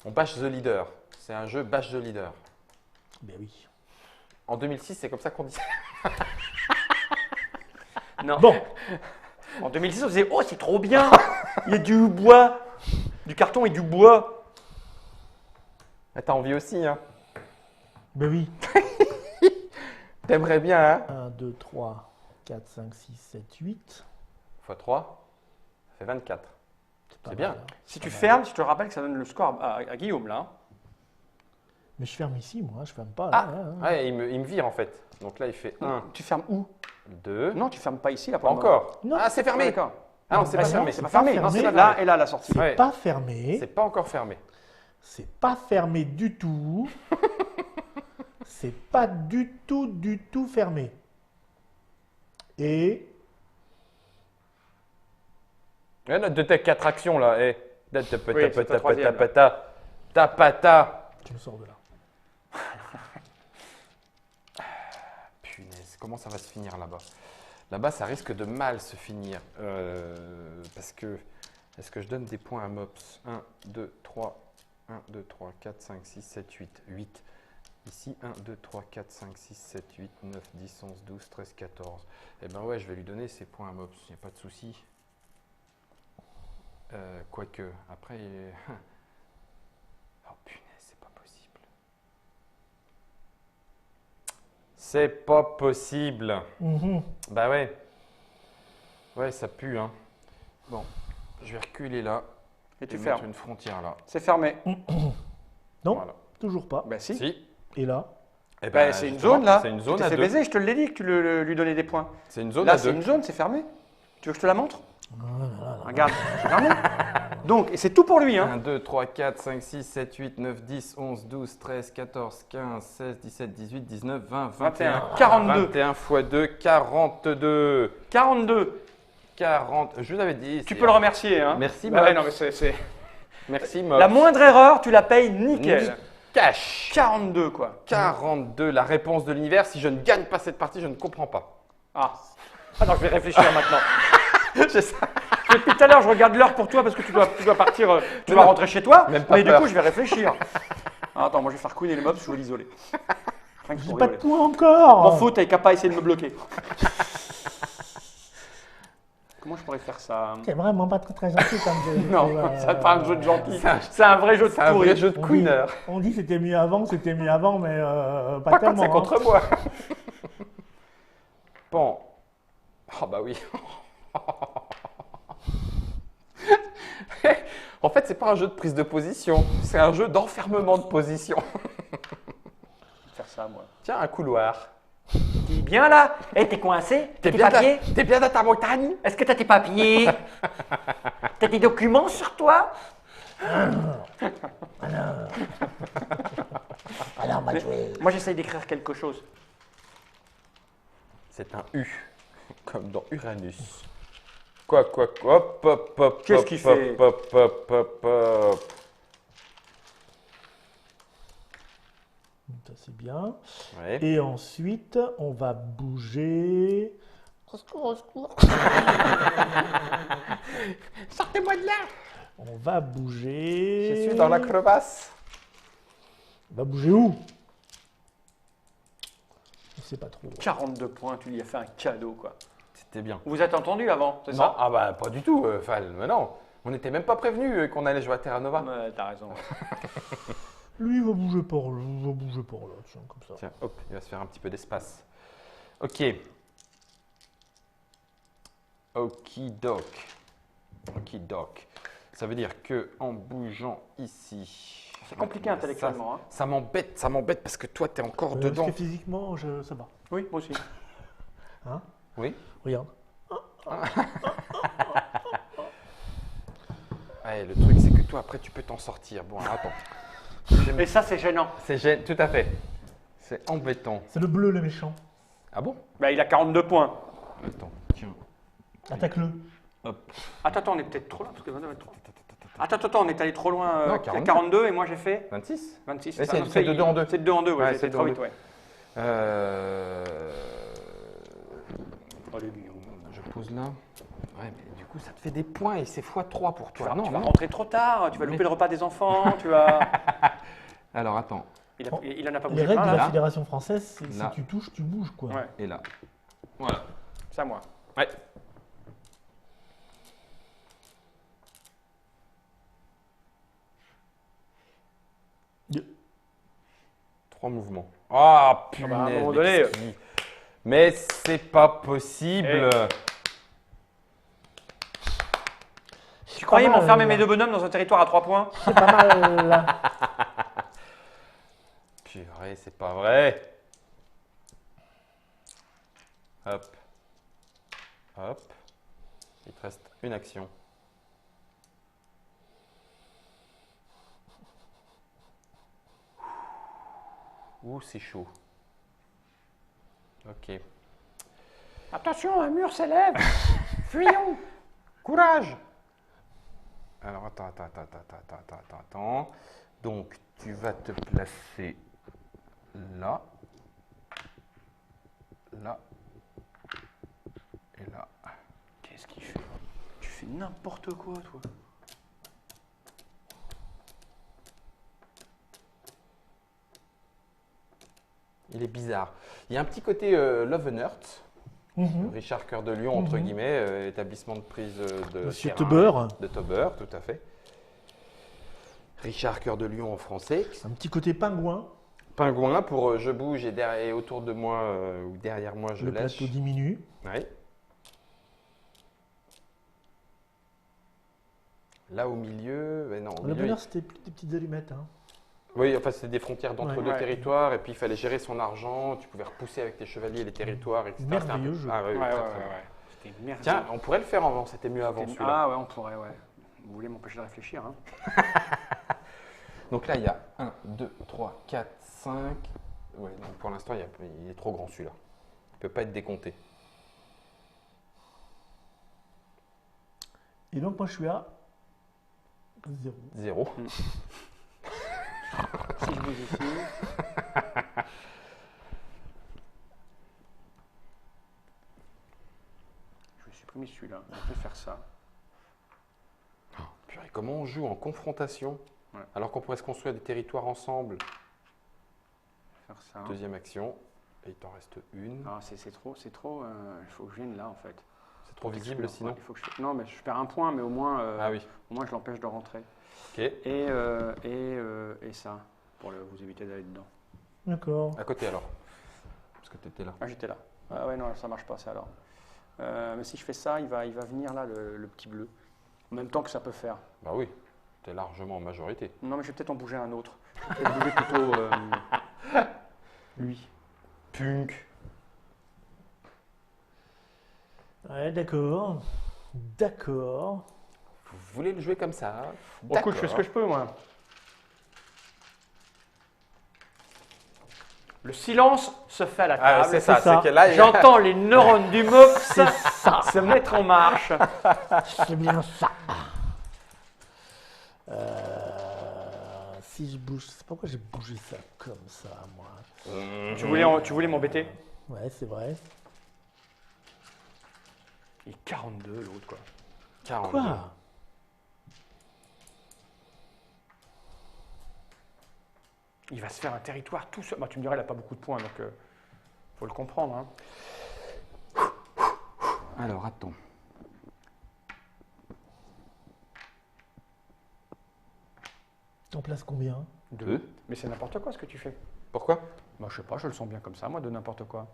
Speaker 3: On bash the leader. C'est un jeu bash the leader.
Speaker 2: Ben oui.
Speaker 3: En 2006, c'est comme ça qu'on dit.
Speaker 1: Non.
Speaker 2: Bon,
Speaker 1: En 2006, on disait oh c'est trop bien, il y a du bois, du carton et du bois.
Speaker 3: Ah, t'as envie aussi, hein?
Speaker 2: ben oui.
Speaker 3: T'aimerais bien, hein?
Speaker 2: 1, 2, 3, 4, 5, 6, 7, 8.
Speaker 3: X 3, ça fait 24.
Speaker 2: Pas
Speaker 3: C'est
Speaker 2: mal,
Speaker 3: bien.
Speaker 2: hein.
Speaker 1: Si tu fermes, si je te rappelle que ça donne le score à Guillaume là.
Speaker 2: Mais je ferme ici, moi, je ferme pas.
Speaker 3: Ah,
Speaker 2: là, hein.
Speaker 3: ouais, il me vire en fait. Donc là, il fait 1,
Speaker 1: Tu fermes où?
Speaker 3: 2.
Speaker 1: Non, tu fermes pas ici là.
Speaker 3: Pas encore.
Speaker 2: Non.
Speaker 3: Ah, c'est
Speaker 1: Ah,
Speaker 3: fermé.
Speaker 1: d'accord.
Speaker 3: Ah non, c'est pas
Speaker 2: non,
Speaker 3: fermé.
Speaker 1: C'est pas
Speaker 2: pas
Speaker 1: fermé.
Speaker 2: fermé.
Speaker 1: Non, c'est
Speaker 3: Là,
Speaker 1: là et là la sortie.
Speaker 2: C'est
Speaker 3: Ouais.
Speaker 2: pas fermé.
Speaker 3: C'est pas encore fermé.
Speaker 2: C'est pas fermé du tout. C'est pas du tout fermé. Et
Speaker 3: Note de tes 4 actions là. Eh.
Speaker 1: Oui, c'est ta troisième,
Speaker 3: Tapata.
Speaker 2: tu me sors de là.
Speaker 3: Punaise, comment ça va se finir là-bas? Là-bas, ça risque de mal se finir. Parce que, est-ce que je donne des points à Mops? 1, 2, 3, 1, 2, 3, 4, 5, 6, 7, 8, 8. Ici, 1, 2, 3, 4, 5, 6, 7, 8, 9, 10, 11, 12, 13, 14. Eh ben ouais, je vais lui donner ces points à Mops, il n'y a pas de souci. Quoique, après, oh punaise, c'est pas possible. C'est pas possible.
Speaker 2: Mhm.
Speaker 3: Bah ouais. Ouais, ça pue, hein. Bon, je vais reculer là.
Speaker 1: Et tu
Speaker 3: mettre
Speaker 1: fermes.
Speaker 3: une frontière là.
Speaker 1: C'est fermé.
Speaker 2: Non,
Speaker 3: Voilà.
Speaker 2: toujours pas.
Speaker 1: Bah si.
Speaker 3: Si.
Speaker 2: Et là,
Speaker 3: Eh
Speaker 1: Bah,
Speaker 3: ben,
Speaker 1: c'est une
Speaker 3: justement,
Speaker 1: zone là.
Speaker 3: C'est une
Speaker 1: Tu
Speaker 3: zone
Speaker 1: t'es
Speaker 3: à
Speaker 1: fait
Speaker 3: 2.
Speaker 1: baiser, je te l'ai dit que tu lui donnais des points.
Speaker 3: C'est une zone
Speaker 1: Là,
Speaker 3: à
Speaker 1: c'est
Speaker 3: 2.
Speaker 1: une zone, c'est fermé. Tu veux que je te la montre? Regarde, c'est fermé. Donc, et c'est tout pour lui. Hein.
Speaker 3: 1, 2, 3, 4, 5, 6, 7, 8, 9, 10, 11, 12, 13, 14, 15, 16, 17, 18, 19, 20, 21,
Speaker 1: 42.
Speaker 3: 21 x 2, 42.
Speaker 1: 42.
Speaker 3: 40. Je vous avais dit.
Speaker 1: Tu
Speaker 3: c'est-
Speaker 1: peux le remercier. Hein.
Speaker 3: Merci,
Speaker 1: Bah
Speaker 3: Mops.
Speaker 1: ouais, non, mais c'est...
Speaker 3: Merci, Mops.
Speaker 1: La moindre erreur, tu la payes nickel.
Speaker 3: Cash.
Speaker 1: 42 quoi.
Speaker 3: 42, la réponse de l'univers. Si je ne gagne pas cette partie, je ne comprends pas.
Speaker 1: Ah. Attends, je vais réfléchir maintenant.
Speaker 3: Je sais.
Speaker 1: Depuis tout à l'heure, je regarde l'heure pour toi parce que tu dois partir, tu
Speaker 3: Mais
Speaker 1: vas
Speaker 3: non,
Speaker 1: rentrer chez toi.
Speaker 3: même pas
Speaker 1: Mais du
Speaker 3: peur.
Speaker 1: coup, je vais réfléchir. Ah, attends, moi je vais faire couiner les mobs, je vais l'isoler. Rien que
Speaker 2: j'ai
Speaker 1: pour
Speaker 2: pas de
Speaker 1: rigoler.
Speaker 2: points encore.
Speaker 1: M'en fous, t'as qu'à pas essayer de me bloquer. Comment je pourrais faire ça?
Speaker 2: C'est vraiment pas très gentil comme jeu.
Speaker 1: Non, c'est pas un jeu de gentil. C'est un vrai jeu de
Speaker 3: C'est un
Speaker 1: pourri.
Speaker 3: vrai jeu de queener.
Speaker 2: On dit c'était mieux avant, mais pas,
Speaker 3: Pas quand
Speaker 2: tellement.
Speaker 3: c'est contre moi. Bon. Oh bah oui. En fait, c'est pas un jeu de prise de position, c'est un jeu d'enfermement de position.
Speaker 1: Faire ça, moi.
Speaker 3: Tiens, un couloir.
Speaker 1: T'es bien là? Eh, t'es coincé? T'as tes papiers?
Speaker 3: T'es bien dans ta montagne?
Speaker 1: Est-ce que t'as tes papiers? T'as des documents sur toi?
Speaker 2: Alors, on va jouer.
Speaker 1: Moi, j'essaye d'écrire quelque chose.
Speaker 3: C'est un U, comme dans Uranus. Quoi, hop, hop, hop,
Speaker 1: Qu'est-ce
Speaker 3: hop,
Speaker 1: qu'il
Speaker 3: hop,
Speaker 1: fait
Speaker 3: hop, hop, hop, hop.
Speaker 2: Ça, c'est bien.
Speaker 3: Ouais.
Speaker 2: Et ensuite, on va bouger. Au secours, au secours.
Speaker 3: Sortez-moi de là!
Speaker 2: On va bouger.
Speaker 3: Je suis dans la crevasse.
Speaker 2: On va bouger où? Je sais pas trop.
Speaker 1: 42 points, tu lui as fait un cadeau, quoi.
Speaker 3: C'était bien.
Speaker 1: Vous êtes entendu avant, c'est
Speaker 3: Non,
Speaker 1: ça?
Speaker 3: ah bah pas du tout, Fall, mais non. On n'était même pas prévenus qu'on allait jouer à Terra Nova.
Speaker 1: Ouais, t'as raison.
Speaker 2: Lui, il va bouger par là, il va bouger par là, tiens, comme ça.
Speaker 3: Tiens, hop, il va se faire un petit peu d'espace. Ok. Okidoc. Okidoc. Ça veut dire que en bougeant ici.
Speaker 1: C'est compliqué intellectuellement. Hein.
Speaker 3: Ça m'embête parce que toi, tu es encore dedans.
Speaker 2: Parce que physiquement, ça va.
Speaker 1: Oui, moi aussi.
Speaker 2: Hein?
Speaker 3: Oui.
Speaker 2: Regarde.
Speaker 3: Ouais, le truc, c'est que toi, après, tu peux t'en sortir. Bon, alors, attends.
Speaker 1: Et ça, c'est gênant.
Speaker 3: C'est gênant, tout à fait. C'est embêtant.
Speaker 2: C'est le bleu, le méchant.
Speaker 3: Ah bon?
Speaker 1: Bah, il a 42 points.
Speaker 3: Attends, tiens.
Speaker 2: Attaque-le.
Speaker 3: Hop.
Speaker 1: Attends, on est peut-être trop loin. Parce que... Attends, on est allé trop loin.
Speaker 3: Non,
Speaker 1: Il y a
Speaker 3: 42.
Speaker 1: 42 et moi j'ai fait
Speaker 3: 26.
Speaker 1: 26.
Speaker 3: Mais
Speaker 1: ça, non,
Speaker 3: c'est de 2 en 2.
Speaker 1: C'est de 2 en 2, ouais,
Speaker 3: Ouais,
Speaker 1: j'ai
Speaker 3: c'est
Speaker 1: été
Speaker 3: de
Speaker 1: trop
Speaker 3: en
Speaker 1: vite,
Speaker 3: deux.
Speaker 1: ouais.
Speaker 3: Je pose là. Ouais, mais du coup, ça te fait des points et c'est x3 pour toi.
Speaker 1: Tu vas rentrer trop tard, tu vas louper le repas des enfants, tu vas...
Speaker 3: Alors, attends.
Speaker 1: Il en a pas
Speaker 2: Les
Speaker 1: bougé
Speaker 2: règles
Speaker 1: plein,
Speaker 2: de la
Speaker 1: là.
Speaker 2: Fédération française, c'est si
Speaker 3: Là.
Speaker 2: tu touches, tu bouges, quoi.
Speaker 1: Ouais,
Speaker 3: Et là. Voilà.
Speaker 1: c'est à moi.
Speaker 3: Ouais.
Speaker 2: Deux.
Speaker 3: 3 mouvements. Ah, punaise.
Speaker 1: bah, à un moment
Speaker 3: mais
Speaker 1: donné,
Speaker 3: qu'est-ce qui- Mais c'est pas possible.
Speaker 1: Tu croyais
Speaker 2: pas mal,
Speaker 1: m'enfermer
Speaker 2: là.
Speaker 1: mes deux bonhommes dans un territoire à 3 points?
Speaker 2: C'est pas mal, là.
Speaker 3: Purée, c'est pas vrai. Hop. Hop. Il te reste une action. Ouh, c'est chaud. Ok.
Speaker 1: Attention, un mur s'élève. Fuyons.
Speaker 3: Courage! Alors, attends. Donc, tu vas te placer là, là et là.
Speaker 1: Qu'est-ce qu'il fait? Tu fais n'importe quoi, toi.
Speaker 3: Il est bizarre. Il y a un petit côté Love and Earth. Richard Cœur de Lion, entre guillemets, établissement de prise de
Speaker 2: Monsieur
Speaker 3: terrain,
Speaker 2: Tauber.
Speaker 3: de Tauber, tout à fait. Richard Cœur de Lion en français.
Speaker 2: Un petit côté pingouin.
Speaker 3: Pingouin pour je bouge et autour de moi ou derrière moi je
Speaker 2: Le
Speaker 3: lâche.
Speaker 2: plateau diminue.
Speaker 3: Oui. Là au milieu, non, au
Speaker 2: Le
Speaker 3: milieu,
Speaker 2: bonheur, c'était plus des petites allumettes. Hein.
Speaker 3: oui, enfin c'était des frontières d'entre
Speaker 2: Ouais.
Speaker 3: deux
Speaker 1: Ouais.
Speaker 3: territoires et puis il fallait gérer son argent, tu pouvais repousser avec tes chevaliers les territoires, etc. C'était un peu-
Speaker 2: Merveilleux jeu.
Speaker 3: Ah, oui,
Speaker 1: Ouais,
Speaker 3: très,
Speaker 1: ouais,
Speaker 3: très bien.
Speaker 1: ouais. C'était merveilleux.
Speaker 3: Tiens, on pourrait le faire avant, c'était mieux avant celui-là.
Speaker 1: Ah ouais, on pourrait, ouais. Vous voulez m'empêcher de réfléchir, hein?
Speaker 3: Donc là il y a 1, 2, 3, 4, 5. Ouais, donc pour l'instant il est trop grand celui-là. Il ne peut pas être décompté.
Speaker 2: Et donc, moi, je suis à 0.
Speaker 3: 0.
Speaker 1: Si je bouge ici. Je vais supprimer celui-là. On peut faire ça.
Speaker 3: Purée, comment on joue en confrontation
Speaker 1: Ouais.
Speaker 3: alors qu'on pourrait se construire des territoires ensemble?
Speaker 1: Faire ça.
Speaker 3: Deuxième action, et il t'en reste une.
Speaker 1: Ah, c'est trop. Il faut que je vienne là, en fait.
Speaker 3: C'est trop visible
Speaker 1: Ouais,
Speaker 3: sinon.
Speaker 1: il faut que non, mais je perds un point, mais au moins,
Speaker 3: Ah oui,
Speaker 1: au moins je l'empêche de rentrer.
Speaker 3: ok.
Speaker 1: Et ça, pour vous éviter d'aller dedans.
Speaker 2: D'accord.
Speaker 3: À côté alors, parce que tu étais là.
Speaker 1: Ah, j'étais là. Ah ouais, non, ça marche pas, ça alors. Mais si je fais ça, il va venir là, le petit bleu. En même temps que ça peut faire.
Speaker 3: Bah oui, tu es largement en majorité.
Speaker 1: Non, mais je vais peut-être en bouger un autre. Je vais bouger plutôt lui.
Speaker 3: Punk.
Speaker 2: Ouais, d'accord. D'accord.
Speaker 3: Vous voulez le jouer comme ça?
Speaker 1: Bon, écoute, je fais ce que je peux, moi. Le silence se fait à la
Speaker 3: Ah,
Speaker 1: table.
Speaker 3: c'est ça,
Speaker 2: c'est ça.
Speaker 3: c'est que là, il y a-
Speaker 1: J'entends les neurones du MOPS se mettre en marche.
Speaker 2: C'est bien ça. Si je bouge, c'est pourquoi j'ai bougé ça comme ça, moi.
Speaker 1: Tu voulais m'embêter?
Speaker 2: Ouais, c'est vrai.
Speaker 1: Il est 42, l'autre, quoi.
Speaker 3: 42.
Speaker 2: Quoi?
Speaker 1: Il va se faire un territoire tout seul. Bah, tu me dirais, il n'a pas beaucoup de points, donc faut le comprendre. Hein.
Speaker 3: Alors, attends.
Speaker 2: T'en places combien?
Speaker 3: 2.
Speaker 1: Mais c'est n'importe quoi ce que tu fais.
Speaker 3: Pourquoi?
Speaker 1: Bah, je sais pas, je le sens bien comme ça, moi, de n'importe quoi.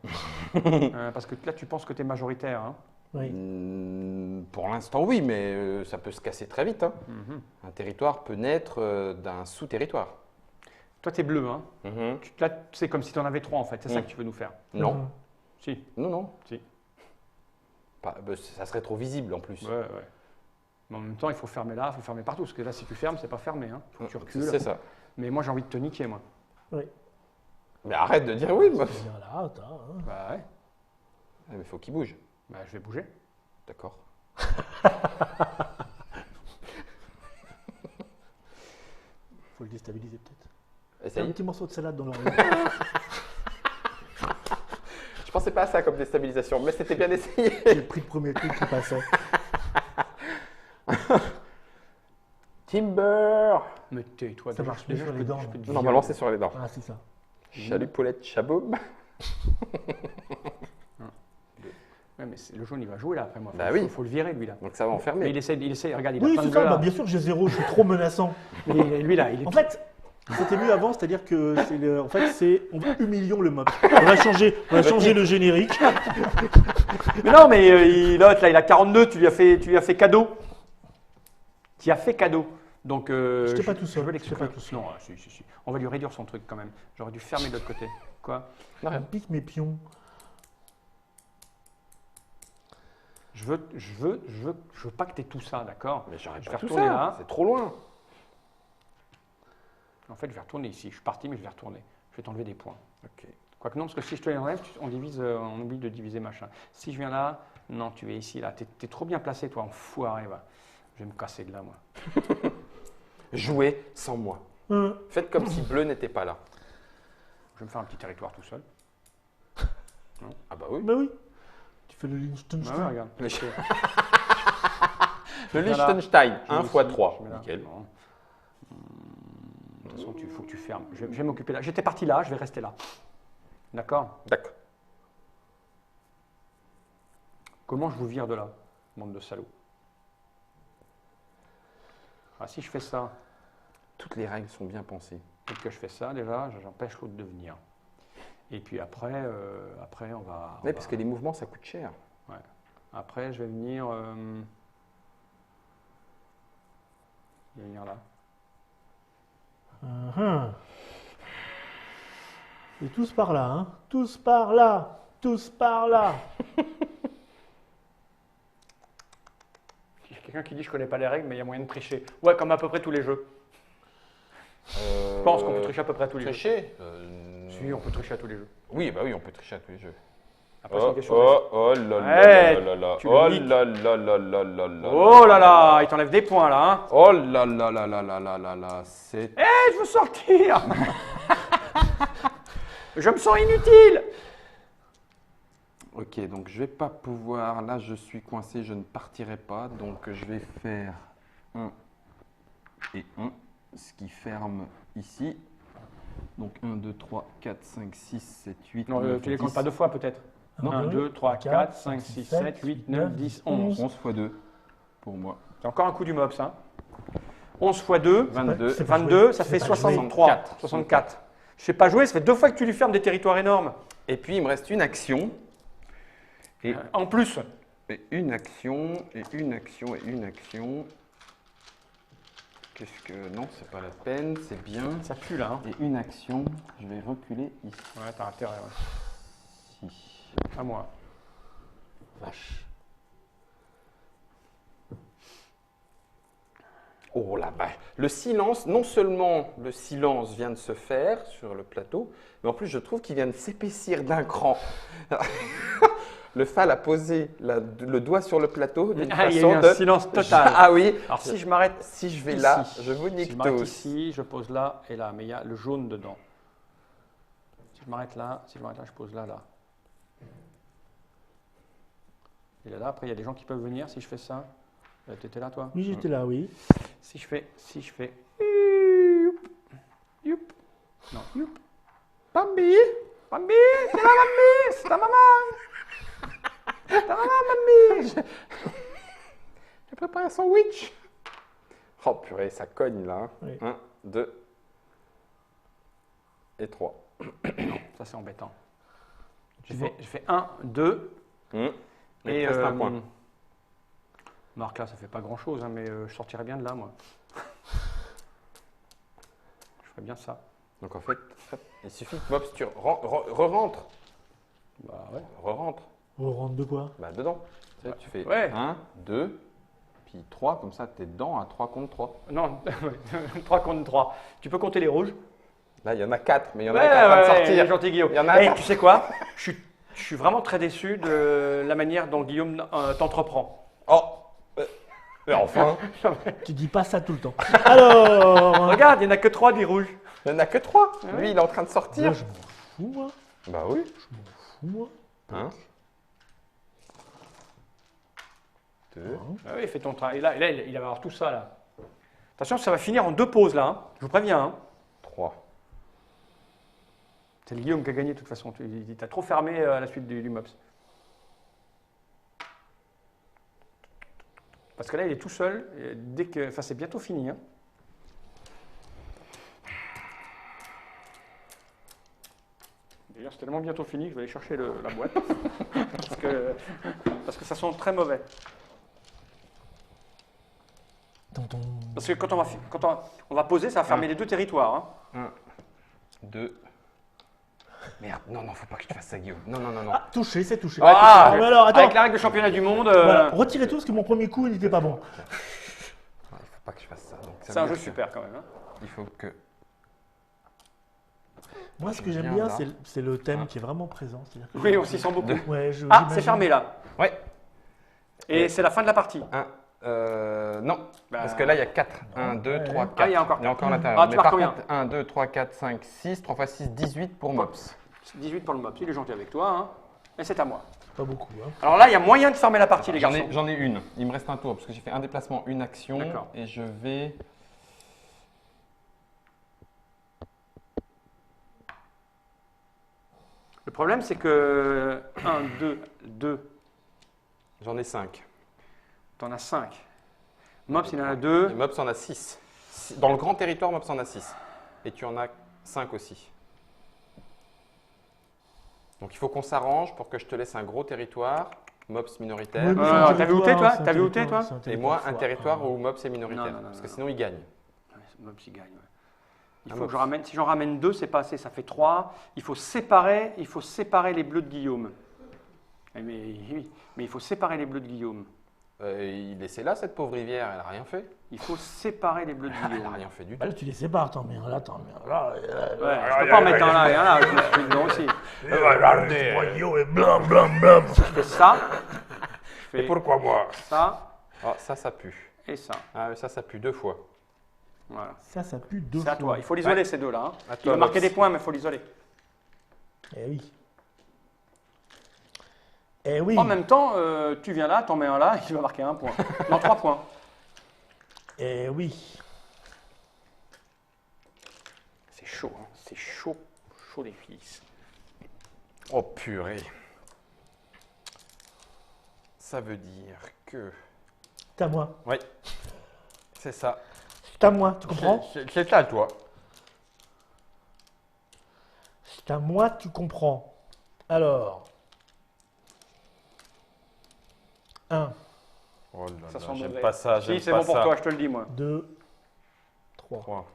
Speaker 1: Parce que là, tu penses que tu es majoritaire. Hein.
Speaker 2: Oui.
Speaker 3: Pour l'instant, oui, mais ça peut se casser très vite. Hein.
Speaker 1: Mhm.
Speaker 3: Un territoire peut naître d'un sous-territoire.
Speaker 1: Toi, tu es bleu. Hein.
Speaker 3: Mhm.
Speaker 1: Là, c'est comme si tu en avais 3 en fait. C'est ça
Speaker 3: Mhm.
Speaker 1: que tu veux nous faire.
Speaker 3: Non,
Speaker 2: Mhm.
Speaker 1: Si.
Speaker 3: non, non.
Speaker 1: Si.
Speaker 3: Ça serait trop visible en plus.
Speaker 1: Ouais. Mais en même temps, il faut fermer là, il faut fermer partout. Parce que là, si tu fermes, c'est pas fermé. Hein. Faut que tu recules.
Speaker 3: C'est ça.
Speaker 1: Mais moi, j'ai envie de te niquer, moi.
Speaker 2: Oui.
Speaker 3: Mais arrête de dire oui. Moi.
Speaker 2: C'est bien là, attends. Hein.
Speaker 1: Bah ouais.
Speaker 3: Ah, mais faut qu'il bouge.
Speaker 1: Bah, je vais bouger.
Speaker 3: D'accord.
Speaker 2: Faut le déstabiliser peut-être. Un
Speaker 3: Essaye.
Speaker 2: petit morceau de salade dans l'oreille.
Speaker 3: Je pensais pas à ça comme déstabilisation, mais c'était bien essayé.
Speaker 2: J'ai pris le premier truc qui passait.
Speaker 3: Timber.
Speaker 1: Mais tais-toi.
Speaker 2: Ça marche mieux sur les dents.
Speaker 3: Normalement, c'est sur les dents.
Speaker 2: Ah, c'est ça.
Speaker 3: Chalut, Paulette, Chaboum.
Speaker 1: Ouais, mais le jaune, il va jouer là après moi.
Speaker 3: Bah oui.
Speaker 1: Faut le virer, lui là.
Speaker 3: Donc ça va
Speaker 1: Mais
Speaker 3: enfermer.
Speaker 1: il essaie, regarde, il a
Speaker 2: Oui,
Speaker 1: plein
Speaker 2: c'est
Speaker 1: de
Speaker 2: ça.
Speaker 1: gueules,
Speaker 2: Bah,
Speaker 1: là.
Speaker 2: bien sûr que j'ai 0, je suis trop menaçant.
Speaker 1: Mais lui là, il est
Speaker 2: En fait, c'était mieux avant, c'est-à-dire que on humilions le mob. On va changer le générique.
Speaker 1: Mais non, mais l'autre là, il a 42, tu lui as fait cadeau. Tu as fait cadeau. Donc,
Speaker 2: J'étais pas tout seul,
Speaker 1: Je veux
Speaker 2: j'étais
Speaker 1: l'exclure.
Speaker 2: pas tout seul.
Speaker 1: Non, si. On va lui réduire son truc quand même. J'aurais dû fermer de l'autre côté. Quoi?
Speaker 2: On pique mes pions.
Speaker 1: Je veux pas que tu aies tout ça, d'accord?
Speaker 3: Mais j'aurais
Speaker 1: Je
Speaker 3: pas
Speaker 1: vais
Speaker 3: tout
Speaker 1: retourner
Speaker 3: ça.
Speaker 1: là.
Speaker 3: C'est trop loin.
Speaker 1: En fait, je vais retourner ici. Je suis parti, mais je vais retourner. Je vais t'enlever des points.
Speaker 3: Ok.
Speaker 1: Quoique non, parce que si je te les enlève, on oublie de diviser machin. Si je viens là, non, tu es ici, là. T'es trop bien placé, toi, enfoiré, va. Je vais me casser de là, moi.
Speaker 3: Jouez sans moi. Faites comme si bleu n'était pas là.
Speaker 1: Je vais me faire un petit territoire tout seul.
Speaker 3: Ah bah oui.
Speaker 2: Bah oui. Tu fais le
Speaker 1: Ah ouais,
Speaker 2: Liechtenstein.
Speaker 1: regarde.
Speaker 3: Le
Speaker 1: Voilà.
Speaker 3: Liechtenstein,
Speaker 1: Je mets
Speaker 3: 1
Speaker 1: ici,
Speaker 3: x 3.
Speaker 1: je mets là.
Speaker 3: Nickel.
Speaker 1: Non. De toute façon, il faut que tu fermes. Je vais m'occuper là. J'étais parti là, je vais rester là. D'accord?
Speaker 3: D'accord.
Speaker 1: Comment je vous vire de là, bande de salauds? Ah, si je fais ça,
Speaker 3: Toutes les règles sont bien pensées.
Speaker 1: et que je fais ça, déjà, j'empêche l'autre de venir. Et puis après, on va...
Speaker 3: Oui, parce que les mouvements, ça coûte cher.
Speaker 1: Après, je vais venir... je vais venir là.
Speaker 2: Et tous par là, hein. Tous par là. Tous par là.
Speaker 1: Il y a quelqu'un qui dit je connais pas les règles, mais il y a moyen de tricher. Ouais, comme à peu près tous les jeux. Je pense qu'on peut tricher à peu près à tous les jeux.
Speaker 3: Tricher
Speaker 1: Si, on peut tricher à tous les jeux.
Speaker 3: Oui, bah oui, on peut tricher à tous les jeux.
Speaker 1: Après, c'est une question
Speaker 3: Oh là
Speaker 1: Ouais,
Speaker 3: là là là.
Speaker 1: tu le
Speaker 3: Oh
Speaker 1: niques.
Speaker 3: là là là là là là.
Speaker 1: Oh là là, il t'enlève des points là, hein.
Speaker 3: Oh là là là là là là là là. C'est...
Speaker 1: Eh, je veux sortir. Je me sens inutile.
Speaker 3: Ok, donc je vais pas pouvoir. Là, je suis coincé, je ne partirai pas. Donc je vais faire 1 et 1, ce qui ferme ici. Donc 1, 2, 3, 4, 5, 6, 7, 8,
Speaker 1: Non,
Speaker 3: 9,
Speaker 1: tu les comptes
Speaker 3: 10.
Speaker 1: pas deux fois peut-être.
Speaker 2: Non,
Speaker 1: 1,
Speaker 2: oui.
Speaker 1: 2, 3, 4, 5, 6, 7, 8, 9, 10, 11.
Speaker 3: 11 x 2 pour moi.
Speaker 1: C'est encore un coup du mob ça. 11 x 2,
Speaker 3: 22.
Speaker 2: C'est pas
Speaker 1: 22,
Speaker 2: joué.
Speaker 1: ça
Speaker 2: C'est
Speaker 1: fait
Speaker 2: pas joué.
Speaker 1: 63. 64. Je sais pas jouer, ça fait 2 fois que tu lui fermes des territoires énormes.
Speaker 3: Et puis il me reste une action. Et,
Speaker 1: En plus.
Speaker 3: et une action, et une action, et une action. Qu'est-ce que... Non, c'est pas la peine, c'est bien.
Speaker 1: Ça pue là. Hein.
Speaker 3: Et une action, je vais reculer ici.
Speaker 1: Ouais, t'as intérêt. Ouais. À moi.
Speaker 3: Vache. Oh la vache. Le silence, non seulement le silence vient de se faire sur le plateau, mais en plus je trouve qu'il vient de s'épaissir d'un cran. Le Fal a posé le doigt sur le plateau d'une
Speaker 1: Ah, il y a
Speaker 3: façon
Speaker 1: eu un
Speaker 3: de...
Speaker 1: silence total.
Speaker 3: Ah oui.
Speaker 1: Alors si je m'arrête
Speaker 3: Si je vais
Speaker 1: ici,
Speaker 3: là, je vous
Speaker 1: si
Speaker 3: nique
Speaker 1: je m'arrête
Speaker 3: tous.
Speaker 1: ici, je pose là et là, mais il y a le jaune dedans. Si je m'arrête là, je pose là, là. Et là, après, il y a des gens qui peuvent venir si je fais ça. Tu étais là, toi?
Speaker 2: Oui, j'étais là, oui.
Speaker 1: Si je fais... Youp, youp. Non, youp. Bambi, Bambi, c'est la Bambi, c'est ta maman. C'est ta maman, Bambi.
Speaker 3: J'ai préparé un sandwich. Oh purée, ça cogne là.
Speaker 2: Oui.
Speaker 3: 1, 2 et 3.
Speaker 1: Ça, c'est embêtant. J'ai fait 1, 2.
Speaker 3: Il te reste un point.
Speaker 1: Marc, là, ça fait pas grand-chose, hein, mais je sortirais bien de là, moi. Je ferais bien ça.
Speaker 3: Donc en fait, hop, il suffit que Mops, tu re-rentres.
Speaker 1: Bah ouais.
Speaker 3: Re-rentre.
Speaker 2: On rentre de quoi?
Speaker 3: Bah dedans. Tu sais, tu fais
Speaker 1: Ouais.
Speaker 3: 1, 2, puis 3, comme ça, tu es dedans à 3 contre 3.
Speaker 1: Non, 3 contre 3. Tu peux compter les rouges.
Speaker 3: Là, il y en a 4, mais il y en a un qui est en train de sortir.
Speaker 1: Gentil Guillaume.
Speaker 3: Il y en a un.
Speaker 1: Tu sais quoi? Je suis vraiment très déçu de la manière dont Guillaume t'entreprend.
Speaker 3: Oh mais enfin,
Speaker 2: Tu dis pas ça tout le temps. Alors,
Speaker 1: Regarde, il n'y en a que 3 des rouges.
Speaker 3: il n'y en a que 3.
Speaker 1: Ouais.
Speaker 3: Lui, il est en train de
Speaker 2: moi,
Speaker 3: sortir.
Speaker 2: je m'en fous, moi.
Speaker 3: Bah oui.
Speaker 2: Fous, moi.
Speaker 3: 1, 2.
Speaker 1: Ah oui, fais ton travail. Là, il va avoir tout ça, là. Attention, ça va finir en 2 pauses, là. Hein. Je vous préviens. Hein.
Speaker 3: 3.
Speaker 1: C'est le Guillaume qui a gagné, de toute façon. Il t'a trop fermé à la suite du Mops. Parce que là, il est tout seul. Dès que, enfin, c'est bientôt fini. Hein. D'ailleurs, c'est tellement bientôt fini que je vais aller chercher la boîte. parce que ça sent très mauvais.
Speaker 2: Tonton.
Speaker 1: Parce que quand on va poser, ça va fermer les 2 territoires. Hein.
Speaker 3: 1, 2. Merde, non, faut pas que tu fasses ça, Guillaume. Non.
Speaker 2: Ah, touché, c'est touché.
Speaker 1: Ah,
Speaker 2: mais alors, attends.
Speaker 1: avec la règle de championnat du monde,
Speaker 2: Voilà, retirez tout parce que mon premier coup, il n'était pas bon.
Speaker 3: Il faut pas que je fasse ça. Donc, ça
Speaker 1: c'est un
Speaker 3: veut
Speaker 1: jeu
Speaker 3: dire que
Speaker 1: super quand même. Hein.
Speaker 3: Il faut que.
Speaker 2: Moi, ce que
Speaker 3: Viens
Speaker 2: j'aime bien,
Speaker 3: là.
Speaker 2: c'est le thème qui est vraiment présent. C'est-à-dire que
Speaker 1: Oui, on s'y sent beaucoup.
Speaker 2: Ouais,
Speaker 1: Ah,
Speaker 2: j'imagine-
Speaker 1: c'est fermé là.
Speaker 3: Ouais.
Speaker 1: Et c'est la fin de la partie.
Speaker 3: Non.
Speaker 1: Bah,
Speaker 3: Parce que là, il y a 4. 1, 2, 3, 4.
Speaker 1: Ah, il y a encore
Speaker 3: Il y a encore à l'intérieur.
Speaker 1: Ah, tu
Speaker 3: Mais
Speaker 1: marques
Speaker 3: par
Speaker 1: combien
Speaker 3: contre, 1, 2, 3, 4, 5, 6. 3 x 6, 18 pour Mops.
Speaker 1: 18 pour le Mops, il est gentil avec toi. Hein. Et c'est à moi.
Speaker 2: Pas beaucoup. Hein.
Speaker 1: Alors là, il y a moyen de fermer la partie, les
Speaker 3: J'en
Speaker 1: garçons.
Speaker 3: ai une. Il me reste un tour parce que j'ai fait un déplacement, une action.
Speaker 1: D'accord.
Speaker 3: Et je vais.
Speaker 1: Le problème, c'est que 1, 2,
Speaker 3: J'en ai 5.
Speaker 1: t'en as 5. Mops, il en a 2.
Speaker 3: Et Mops en a 6. Dans le grand territoire, Mops en a 6. Et tu en as 5 aussi. Donc il faut qu'on s'arrange pour que je te laisse un gros territoire, Mops minoritaire.
Speaker 2: Oui, mais c'est un
Speaker 1: t'as vu où t'es,
Speaker 2: territoire,
Speaker 1: toi
Speaker 2: c'est un
Speaker 1: T'as vu où t'es,
Speaker 2: territoire,
Speaker 1: toi
Speaker 2: c'est un
Speaker 3: Et moi, un
Speaker 2: territoire
Speaker 3: territoire
Speaker 2: fort.
Speaker 3: où Mops est minoritaire.
Speaker 1: Non,
Speaker 3: parce que sinon, il gagne.
Speaker 1: Mops, il gagne. Ouais. Il
Speaker 3: Ah,
Speaker 1: faut
Speaker 3: Mops.
Speaker 1: que je ramène. Si j'en ramène 2, c'est pas assez, ça fait 3. Il faut séparer les bleus de Guillaume. Mais il faut séparer les bleus de Guillaume.
Speaker 3: Laissez-la, cette pauvre rivière, elle n'a rien fait.
Speaker 1: Il faut séparer les bleus de
Speaker 3: Elle n'a
Speaker 1: Guillaume.
Speaker 3: rien fait du
Speaker 2: Bah
Speaker 3: tout.
Speaker 2: là, tu les sépares, t'en mets un là, t'en mets un là.
Speaker 1: Ouais, je peux pas en mettre un là et un là, je me suis dedans aussi.
Speaker 2: Regardez, et blam, blam, blam.
Speaker 1: Je fais ça, je
Speaker 3: Et
Speaker 1: fais
Speaker 3: pourquoi moi
Speaker 1: ça
Speaker 3: Ah, ça pue.
Speaker 1: et ça.
Speaker 3: Ah, ça pue 2 fois.
Speaker 1: Voilà.
Speaker 2: Ça pue 2
Speaker 1: C'est
Speaker 2: fois.
Speaker 1: à toi. Il faut l'isoler ces deux-là. Hein.
Speaker 3: À
Speaker 1: Il
Speaker 3: toi,
Speaker 1: va marquer
Speaker 3: Mops.
Speaker 1: des points, mais il faut l'isoler.
Speaker 2: Eh oui. Eh oui.
Speaker 1: En même temps, tu viens là, t'en mets un là, il va marquer 1 point. Non, 3 points.
Speaker 2: Eh oui.
Speaker 1: C'est chaud, hein. C'est chaud. Chaud des fils.
Speaker 3: Oh purée. Ça veut dire que.
Speaker 2: C'est à moi.
Speaker 3: Oui, c'est ça.
Speaker 2: C'est à moi, tu comprends?
Speaker 3: C'est à toi.
Speaker 2: C'est à moi, tu comprends. Alors. 1,
Speaker 3: Oh là
Speaker 1: Ça
Speaker 3: là,
Speaker 1: sent
Speaker 3: j'aime
Speaker 1: mauvais.
Speaker 3: pas ça, j'aime
Speaker 1: Si, c'est
Speaker 3: pas
Speaker 1: bon pour
Speaker 3: ça.
Speaker 1: toi, je te le dis, moi.
Speaker 2: 2, 3.
Speaker 3: 3.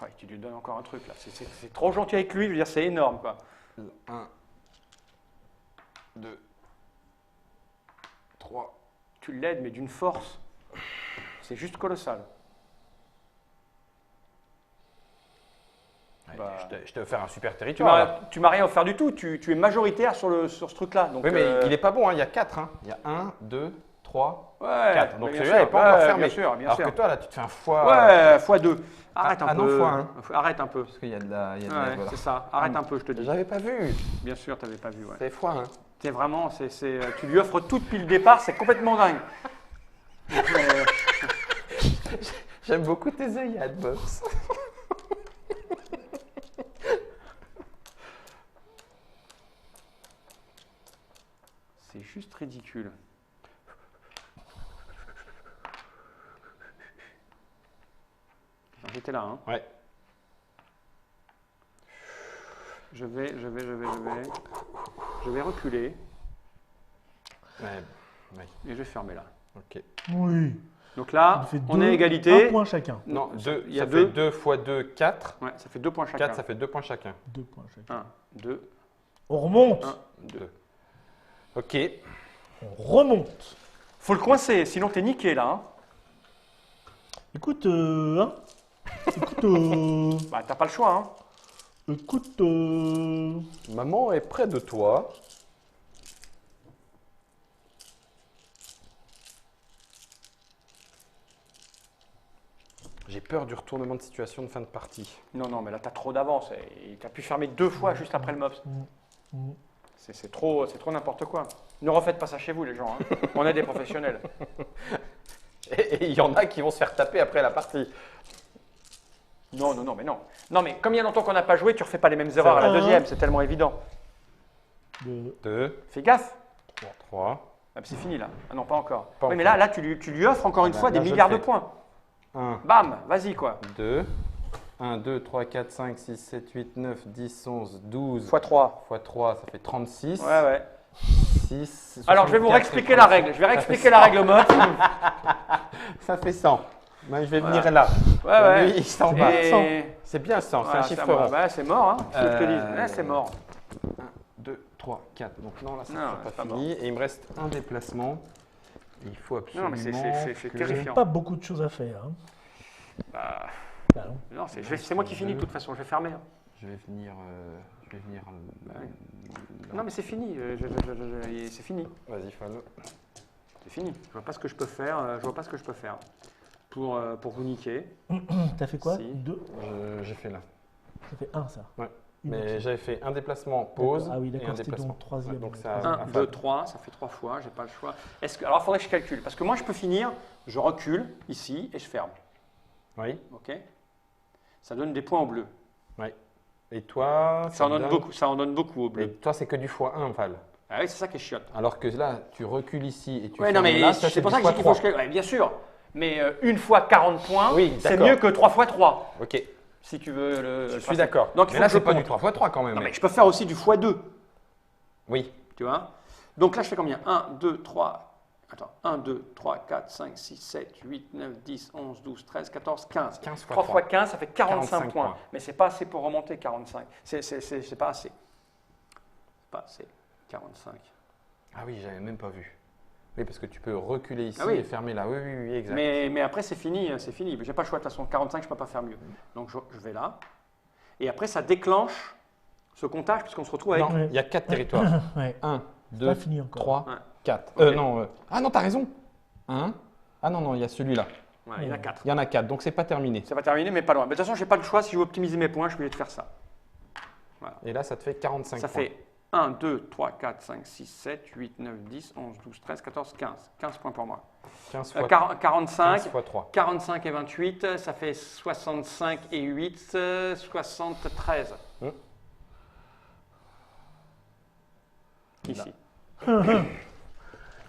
Speaker 1: Ouais, tu lui donnes encore un truc là. C'est trop gentil avec lui, je veux dire, c'est énorme quoi.
Speaker 3: 1, 2, 3.
Speaker 1: Tu l'aides, mais d'une force. C'est juste colossal. Bah,
Speaker 3: Je t'ai offert un super territoire. là.
Speaker 1: Tu m'as rien offert du tout, tu es majoritaire sur ce truc-là. Donc,
Speaker 3: Oui, mais il est pas bon, hein. Il y a 4. Hein. Il y a 1, 2, 3,
Speaker 1: ouais,
Speaker 3: 4. Donc
Speaker 1: bien
Speaker 3: celui-là
Speaker 1: sûr,
Speaker 3: n'est pas encore
Speaker 1: ouais,
Speaker 3: fermé.
Speaker 1: Bien sûr, bien
Speaker 3: Alors
Speaker 1: sûr.
Speaker 3: que toi, là, tu te fais un foie.
Speaker 1: Ouais, x2. Arrête un
Speaker 3: Ah
Speaker 1: peu.
Speaker 3: non, x1.
Speaker 1: Arrête un peu.
Speaker 3: Parce qu'il y a de la. Il y a de
Speaker 1: Ouais,
Speaker 3: la voilà.
Speaker 1: c'est ça. Arrête un peu, je te dis.
Speaker 3: J'avais pas vu.
Speaker 1: Bien sûr, tu n'avais pas vu. Ouais.
Speaker 3: C'est fois, hein.
Speaker 1: T'es vraiment, tu lui offres tout depuis le départ, c'est complètement dingue.
Speaker 3: J'aime beaucoup tes œillades, Boss.
Speaker 1: C'est juste ridicule. J'étais là, hein.
Speaker 3: Ouais.
Speaker 1: Je vais reculer
Speaker 3: Ouais.
Speaker 1: et je vais fermer là.
Speaker 3: Ok.
Speaker 2: Oui.
Speaker 1: Donc là,
Speaker 2: Il fait
Speaker 1: on est
Speaker 2: un
Speaker 1: égalité.
Speaker 2: point chacun.
Speaker 3: Non, deux,
Speaker 1: il y a
Speaker 3: ça
Speaker 1: deux.
Speaker 3: fait 2 fois 2, 4.
Speaker 1: Ouais, ça fait 2 points chacun.
Speaker 3: 4, ça fait 2 points chacun.
Speaker 2: 2 points chacun.
Speaker 1: 1, 2,
Speaker 2: On remonte.
Speaker 1: 1, 2.
Speaker 3: 2. Ok.
Speaker 2: On remonte.
Speaker 1: Faut le coincer, sinon t'es niqué là. Hein.
Speaker 2: Écoute, hein. Écoute,
Speaker 1: Bah t'as pas le choix. Hein.
Speaker 2: écoute,
Speaker 3: Maman est près de toi. J'ai peur du retournement de situation de fin de partie.
Speaker 1: Non, non, mais là t'as trop d'avance. T'as pu fermer 2 fois juste après le MOPS. C'est trop n'importe quoi. Ne refaites pas ça chez vous les gens. Hein. On est des professionnels.
Speaker 3: Et il y en a qui vont se faire taper après la partie.
Speaker 1: Non, non, non, mais non. Non, mais comme il y a longtemps qu'on n'a pas joué, tu refais pas les mêmes erreurs à la
Speaker 2: vrai.
Speaker 1: deuxième, c'est tellement évident.
Speaker 3: 2,
Speaker 1: Fais gaffe.
Speaker 3: 3,
Speaker 1: Ah, c'est fini là. Ah non, pas encore.
Speaker 3: Pas
Speaker 1: oui, mais
Speaker 3: encore.
Speaker 1: là tu lui offres encore une
Speaker 3: Là,
Speaker 1: fois
Speaker 3: là,
Speaker 1: des
Speaker 3: je
Speaker 1: milliards
Speaker 3: le
Speaker 1: de
Speaker 3: fais.
Speaker 1: points.
Speaker 3: 1,
Speaker 1: Bam, vas-y quoi.
Speaker 3: 2, 1, 2, 3, 4, 5, 6, 7, 8, 9, 10, 11, 12.
Speaker 1: X 3.
Speaker 3: Fois 3, ça fait 36.
Speaker 1: Ouais, ouais.
Speaker 3: 6,
Speaker 1: Alors je vais vous
Speaker 3: 64,
Speaker 1: réexpliquer la règle. Je vais réexpliquer la règle au mode.
Speaker 3: Ça fait 100. Moi, je vais
Speaker 1: Voilà.
Speaker 3: venir là.
Speaker 1: Ouais, ouais.
Speaker 3: Lui, il s'en va.
Speaker 1: Et...
Speaker 3: C'est bien 100,
Speaker 1: Voilà,
Speaker 3: c'est un
Speaker 1: ça,
Speaker 3: chiffre rond.
Speaker 1: bah, c'est mort, hein. Qu'est-ce que je te dis Ouais, c'est mort.
Speaker 3: 1, 2, 3, 4. Donc non, là, ça
Speaker 1: Non,
Speaker 3: n'est
Speaker 1: c'est
Speaker 3: pas
Speaker 1: pas
Speaker 3: fini. Et il me reste un déplacement. Il faut absolument
Speaker 1: Non, mais c'est
Speaker 3: que-
Speaker 1: terrifiant.
Speaker 2: pas beaucoup de choses à faire. Hein.
Speaker 1: Bah,
Speaker 2: Bah non.
Speaker 1: non, c'est moi qui finis de toute façon, je vais fermer. Hein.
Speaker 3: Je vais venir.
Speaker 1: Bah ouais. Non, mais c'est fini. C'est fini.
Speaker 3: Vas-y, Fano.
Speaker 1: C'est fini. Je vois pas ce que je peux faire. Je vois pas ce que je peux faire pour vous niquer.
Speaker 2: T'as fait quoi
Speaker 1: Si.
Speaker 2: 2.
Speaker 3: J'ai fait là.
Speaker 2: Ça fait 1 ça.
Speaker 3: Ouais.
Speaker 2: Une
Speaker 3: Mais
Speaker 2: action.
Speaker 3: j'avais fait un déplacement, pause.
Speaker 2: Ah oui,
Speaker 3: et
Speaker 2: d'accord,
Speaker 3: un
Speaker 2: c'était
Speaker 3: déplacement.
Speaker 2: donc troisième.
Speaker 3: Ouais, donc
Speaker 2: Ouais,
Speaker 3: ça,
Speaker 1: 1, 2, 3, ça fait 3 fois, j'ai pas le choix. Alors il faudrait que je calcule, parce que moi je peux finir, je recule ici et je ferme.
Speaker 3: Oui.
Speaker 1: Ok. Ça donne des points en bleu.
Speaker 3: Et toi,
Speaker 1: Ça en donne
Speaker 3: donne-
Speaker 1: beaucoup, ça en donne beaucoup au
Speaker 3: Et
Speaker 1: bleu.
Speaker 3: toi, c'est que du x1, Val.
Speaker 1: Ah oui, c'est ça qui est chiotte.
Speaker 3: Alors que là, tu recules ici et tu
Speaker 1: Ouais,
Speaker 3: fermes
Speaker 1: non, mais
Speaker 3: là, ça,
Speaker 1: c'est pour
Speaker 3: du
Speaker 1: ça que j'ai qu'il faut que je
Speaker 3: x3.
Speaker 1: calcule. Ouais, bien sûr. Mais une fois 40 points,
Speaker 3: Oui,
Speaker 1: c'est
Speaker 3: d'accord.
Speaker 1: mieux que 3 fois 3,
Speaker 3: Ok,
Speaker 1: si tu veux le.
Speaker 3: je suis d'accord.
Speaker 1: Donc il
Speaker 3: Mais
Speaker 1: faut
Speaker 3: là,
Speaker 1: que je
Speaker 3: c'est pas du
Speaker 1: compte.
Speaker 3: 3x3 quand même.
Speaker 1: Non, mais je peux faire aussi du x2,
Speaker 3: Oui.
Speaker 1: tu vois. Donc là, je fais combien 1, 2, 3. Attends, 1, 2, 3, 4, 5, 6, 7, 8, 9, 10, 11, 12, 13, 14, 15.
Speaker 3: 15 fois
Speaker 1: 3 fois
Speaker 3: 3.
Speaker 1: 15, ça fait 45
Speaker 3: 45
Speaker 1: points.
Speaker 3: points.
Speaker 1: Mais c'est pas assez pour remonter 45. C'est pas assez. C'est pas assez. 45.
Speaker 3: Ah oui, j'avais même pas vu. Oui, parce que tu peux reculer ici
Speaker 1: Ah oui.
Speaker 3: et fermer là. Oui, oui, oui, exact.
Speaker 1: Mais après, c'est fini. C'est fini. J'ai pas le choix. De toute façon, 45, je peux pas faire mieux. Donc je vais là. Et après, ça déclenche ce comptage, puisqu'on se retrouve avec.
Speaker 3: Non, il y a 4 territoires.
Speaker 2: Ouais.
Speaker 3: 1,
Speaker 2: Pas
Speaker 3: 2,
Speaker 2: fini encore.
Speaker 3: 3,
Speaker 1: Ouais.
Speaker 3: 4.
Speaker 1: Ok.
Speaker 3: Non. Ah non, t'as raison. 1. Ah non, non, il y a celui-là.
Speaker 1: Voilà, il y en a 4.
Speaker 3: Il y en a 4, donc c'est pas terminé.
Speaker 1: Ça va terminer, mais pas loin. Mais de toute façon, j'ai pas le choix. Si je veux optimiser mes points, je suis obligé de faire ça.
Speaker 3: Et là, ça te fait 45
Speaker 1: Ça
Speaker 3: points.
Speaker 1: fait 1, 2, 3, 4, 5, 6, 7, 8, 9, 10, 11, 12, 13, 14, 15. 15 points pour moi.
Speaker 3: 15 fois
Speaker 1: 45.
Speaker 3: 15 fois 3.
Speaker 1: 45 et 28, ça fait 65 et 8, 73. Ici.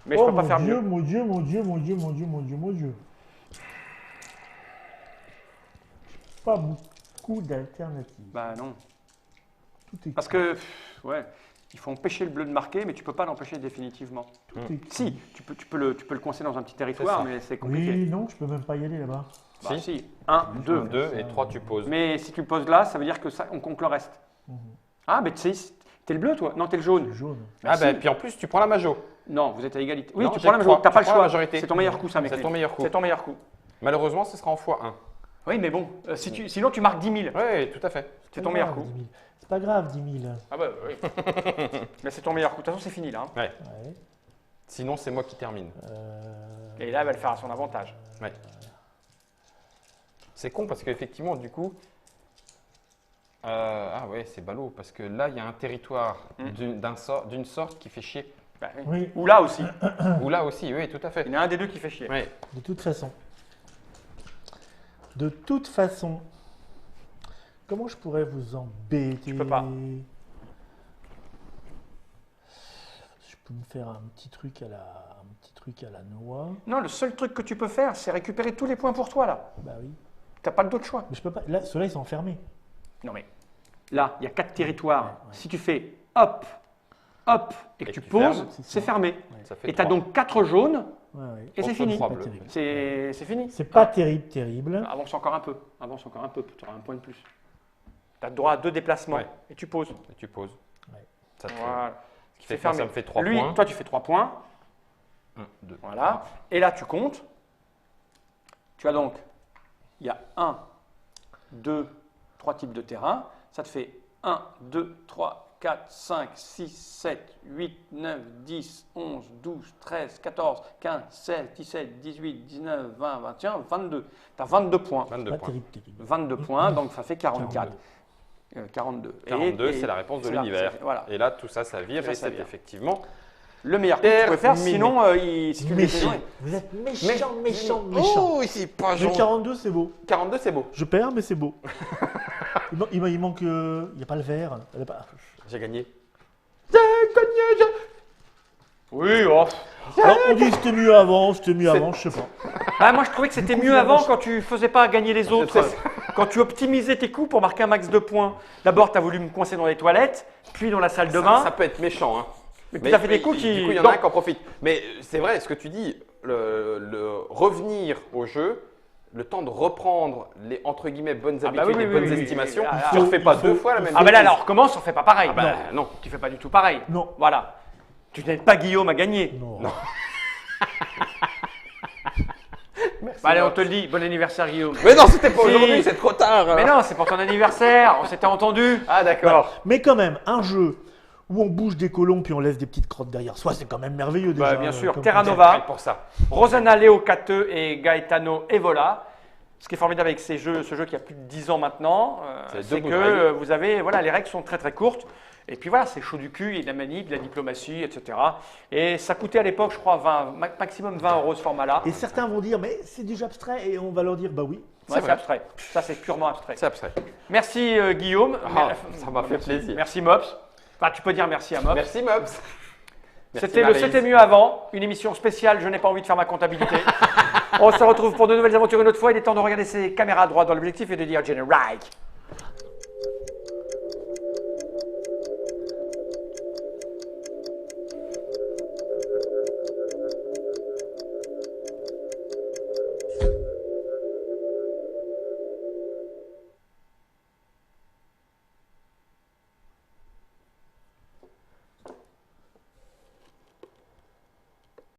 Speaker 1: Mais je
Speaker 2: Oh
Speaker 1: peux pas faire mieux.
Speaker 2: mon Dieu, mon Dieu, mon Dieu, mon Dieu, mon Dieu, mon Dieu. Pas beaucoup d'alternatives.
Speaker 1: Bah non.
Speaker 2: Tout est
Speaker 1: Parce que, ouais, il faut empêcher le bleu de marquer, mais tu peux pas l'empêcher définitivement.
Speaker 2: tout est
Speaker 1: Si, tu peux le coincer dans un petit territoire,
Speaker 3: ça.
Speaker 1: mais c'est compliqué.
Speaker 2: Oui, non, je peux même pas y aller là-bas.
Speaker 1: Bah,
Speaker 3: Si.
Speaker 1: si. 1, 2.
Speaker 3: 2 et 3, tu poses.
Speaker 1: Mais si tu le poses là, ça veut dire que ça, on compte le reste.
Speaker 2: Mhm.
Speaker 1: Ah, mais tu sais, t'es le bleu, toi? Non, t'es le
Speaker 2: Le
Speaker 1: jaune.
Speaker 2: jaune.
Speaker 3: Ah,
Speaker 1: si.
Speaker 3: bah, puis en plus, tu prends la majo.
Speaker 1: Non, vous êtes à égalité. Oui,
Speaker 3: Non,
Speaker 1: tu
Speaker 3: j'ai
Speaker 1: prends la
Speaker 3: que
Speaker 1: majorité.
Speaker 3: trois.
Speaker 1: T'as pas
Speaker 3: Tu
Speaker 1: le
Speaker 3: prends la
Speaker 1: choix.
Speaker 3: majorité.
Speaker 1: C'est ton meilleur coup, ça, mec.
Speaker 3: C'est ton meilleur coup.
Speaker 1: C'est ton meilleur coup.
Speaker 3: Malheureusement, ce sera en x1.
Speaker 1: Oui, mais bon, sinon tu marques 10 000.
Speaker 3: Oui, tout à fait.
Speaker 1: C'est
Speaker 2: Pas
Speaker 1: ton meilleur
Speaker 2: grave,
Speaker 1: coup.
Speaker 2: 10 000. C'est pas grave, 10 000.
Speaker 1: Ah bah oui. Mais c'est ton meilleur coup. De toute façon, c'est fini là. Hein.
Speaker 3: Ouais.
Speaker 2: Ouais.
Speaker 3: Sinon, c'est moi qui termine.
Speaker 1: Et là, elle va le faire à son avantage.
Speaker 3: Ouais. C'est con parce qu'effectivement, du coup. Ah ouais, c'est ballot parce que là, il y a un territoire d'une sorte qui fait chier.
Speaker 1: Bah, oui.
Speaker 2: Oui,
Speaker 1: Ou là aussi.
Speaker 3: Ou là aussi, oui, tout à fait.
Speaker 1: Il y en a un des deux qui fait chier.
Speaker 3: Ouais.
Speaker 2: de toute façon. De toute façon. Comment je pourrais vous embêter?
Speaker 1: Tu peux pas.
Speaker 2: Je peux me faire un petit truc à la noix.
Speaker 1: Non, le seul truc que tu peux faire, c'est récupérer tous les points pour toi là.
Speaker 2: Bah oui.
Speaker 1: T'as pas d'autre choix.
Speaker 2: Mais je peux pas. Là, ceux-là, ils sont enfermés.
Speaker 1: Non mais, là, il y a 4 territoires.
Speaker 2: Ouais.
Speaker 1: Si tu fais hop, hop, et que tu poses,
Speaker 3: fermes,
Speaker 1: c'est fermé.
Speaker 3: Ça fait
Speaker 1: Et tu as
Speaker 3: 3.
Speaker 1: donc 4 jaunes,
Speaker 2: Ouais, ouais.
Speaker 1: et c'est
Speaker 3: Contre
Speaker 1: fini.
Speaker 3: 3
Speaker 2: Pas
Speaker 3: bleus.
Speaker 2: terrible.
Speaker 1: C'est fini.
Speaker 2: C'est pas terrible.
Speaker 1: Avance encore un peu. Avance encore un peu. Tu auras un point de plus. Tu as droit à 2 déplacements.
Speaker 3: Ouais.
Speaker 1: Et tu poses.
Speaker 3: Et tu poses.
Speaker 2: Ouais.
Speaker 3: Ça te fait,
Speaker 1: Voilà.
Speaker 3: ce qui fait
Speaker 1: C'est
Speaker 3: que moi,
Speaker 1: fermé.
Speaker 3: ça me fait 3
Speaker 1: Lui,
Speaker 3: points.
Speaker 1: toi, tu fais 3 points.
Speaker 3: 1, 2.
Speaker 1: Voilà. Et là, tu comptes. Tu as donc, il y a 1, 2, 3 types de terrains. Ça te fait 1, 2, 3, 4, 5, 6, 7, 8, 9, 10, 11, 12, 13, 14, 15, 16, 17, 18, 19, 20, 21, 22. Tu as 22 points.
Speaker 3: 22
Speaker 2: Pas
Speaker 3: points.
Speaker 2: terrible.
Speaker 1: 22 points, donc ça fait 44. 42.
Speaker 3: 42, c'est la réponse de
Speaker 1: c'est là,
Speaker 3: l'univers.
Speaker 1: Voilà.
Speaker 3: Et là, tout ça, ça vire
Speaker 1: Ça,
Speaker 3: et
Speaker 1: ça
Speaker 3: c'est
Speaker 1: vire.
Speaker 3: effectivement.
Speaker 1: Le meilleur que tu peux faire,
Speaker 3: Terminé.
Speaker 1: sinon, si tu le
Speaker 2: Méchant.
Speaker 1: fais-
Speaker 2: Vous êtes méchant.
Speaker 3: Oh, c'est pas
Speaker 2: Le
Speaker 3: gentil.
Speaker 2: 42, c'est beau.
Speaker 3: 42, c'est beau.
Speaker 2: Je perds, mais c'est beau. il manque. Il n'y a pas le vert. Il y a pas-
Speaker 3: J'ai gagné.
Speaker 1: Oui, oh.
Speaker 2: Alors, on dit que c'était mieux avant, je sais pas.
Speaker 1: Ah, moi, je trouvais que c'était
Speaker 2: coup,
Speaker 1: mieux avant
Speaker 2: finalement,
Speaker 1: quand tu faisais pas gagner les autres. Quand tu optimisais tes coups pour marquer un max de points. D'abord, tu as voulu me coincer dans les toilettes, puis dans la salle de bain.
Speaker 3: Ça peut être méchant, hein.
Speaker 1: Mais puis, t'as fait des coups qui.
Speaker 3: Du coup, il y en
Speaker 1: Non.
Speaker 3: a un qui en profite. Mais c'est vrai, ce que tu dis, le revenir au jeu, le temps de reprendre les entre guillemets bonnes
Speaker 1: Ah bah
Speaker 3: habitudes
Speaker 1: oui,
Speaker 3: et
Speaker 1: oui,
Speaker 3: bonnes
Speaker 1: oui, oui,
Speaker 3: estimations,
Speaker 1: oui, oui.
Speaker 3: tu ne refais pas
Speaker 2: Il faut-
Speaker 3: deux fois la même
Speaker 1: Ah, ben là,
Speaker 3: bêtise.
Speaker 1: là, on recommence, on fait pas pareil.
Speaker 3: Ah bah, non.
Speaker 1: Tu fais pas du tout pareil.
Speaker 2: Non.
Speaker 1: Voilà. Tu n'aides pas Guillaume à gagner.
Speaker 2: Non.
Speaker 3: Merci,
Speaker 1: Bah, allez, on
Speaker 3: Max.
Speaker 1: te le dit. Bon anniversaire, Guillaume.
Speaker 3: Mais non, c'était pas
Speaker 1: Si.
Speaker 3: aujourd'hui, c'est trop tard.
Speaker 1: Mais non, c'est pour ton anniversaire. On s'était entendu.
Speaker 3: Ah d'accord.
Speaker 2: Mais quand même, un jeu où on bouge des colons puis on laisse des petites crottes derrière soi, c'est quand même merveilleux déjà.
Speaker 1: Bah, bien sûr.
Speaker 2: comme
Speaker 1: Terra
Speaker 2: concept.
Speaker 1: Nova.
Speaker 3: Pour ça.
Speaker 1: Rosanna Leocate et Gaetano Evola. Ce qui est formidable avec ce jeu qui a plus de 10 ans maintenant,
Speaker 3: C'est deux
Speaker 1: c'est
Speaker 3: bouts
Speaker 1: que
Speaker 3: de règles.
Speaker 1: vous avez, voilà, les règles sont très très courtes. Et puis voilà, c'est chaud du cul, il y a de la manip, de la diplomatie, etc. Et ça coûtait à l'époque, je crois, maximum 20 euros ce format-là.
Speaker 2: Et certains vont dire, mais c'est déjà abstrait, et on va leur dire, bah oui.
Speaker 1: Ouais, c'est
Speaker 3: vrai.
Speaker 1: abstrait. Ça, c'est purement abstrait.
Speaker 3: C'est abstrait.
Speaker 1: Merci Guillaume.
Speaker 3: Ah, ça m'a fait plaisir.
Speaker 1: Merci Mops. Enfin, tu peux dire merci à Mops.
Speaker 3: Merci Mobs.
Speaker 1: C'était mieux avant, une émission spéciale, je n'ai pas envie de faire ma comptabilité. On se retrouve pour de nouvelles aventures une autre fois. Il est temps de regarder ses caméras droit dans l'objectif et de dire Generike.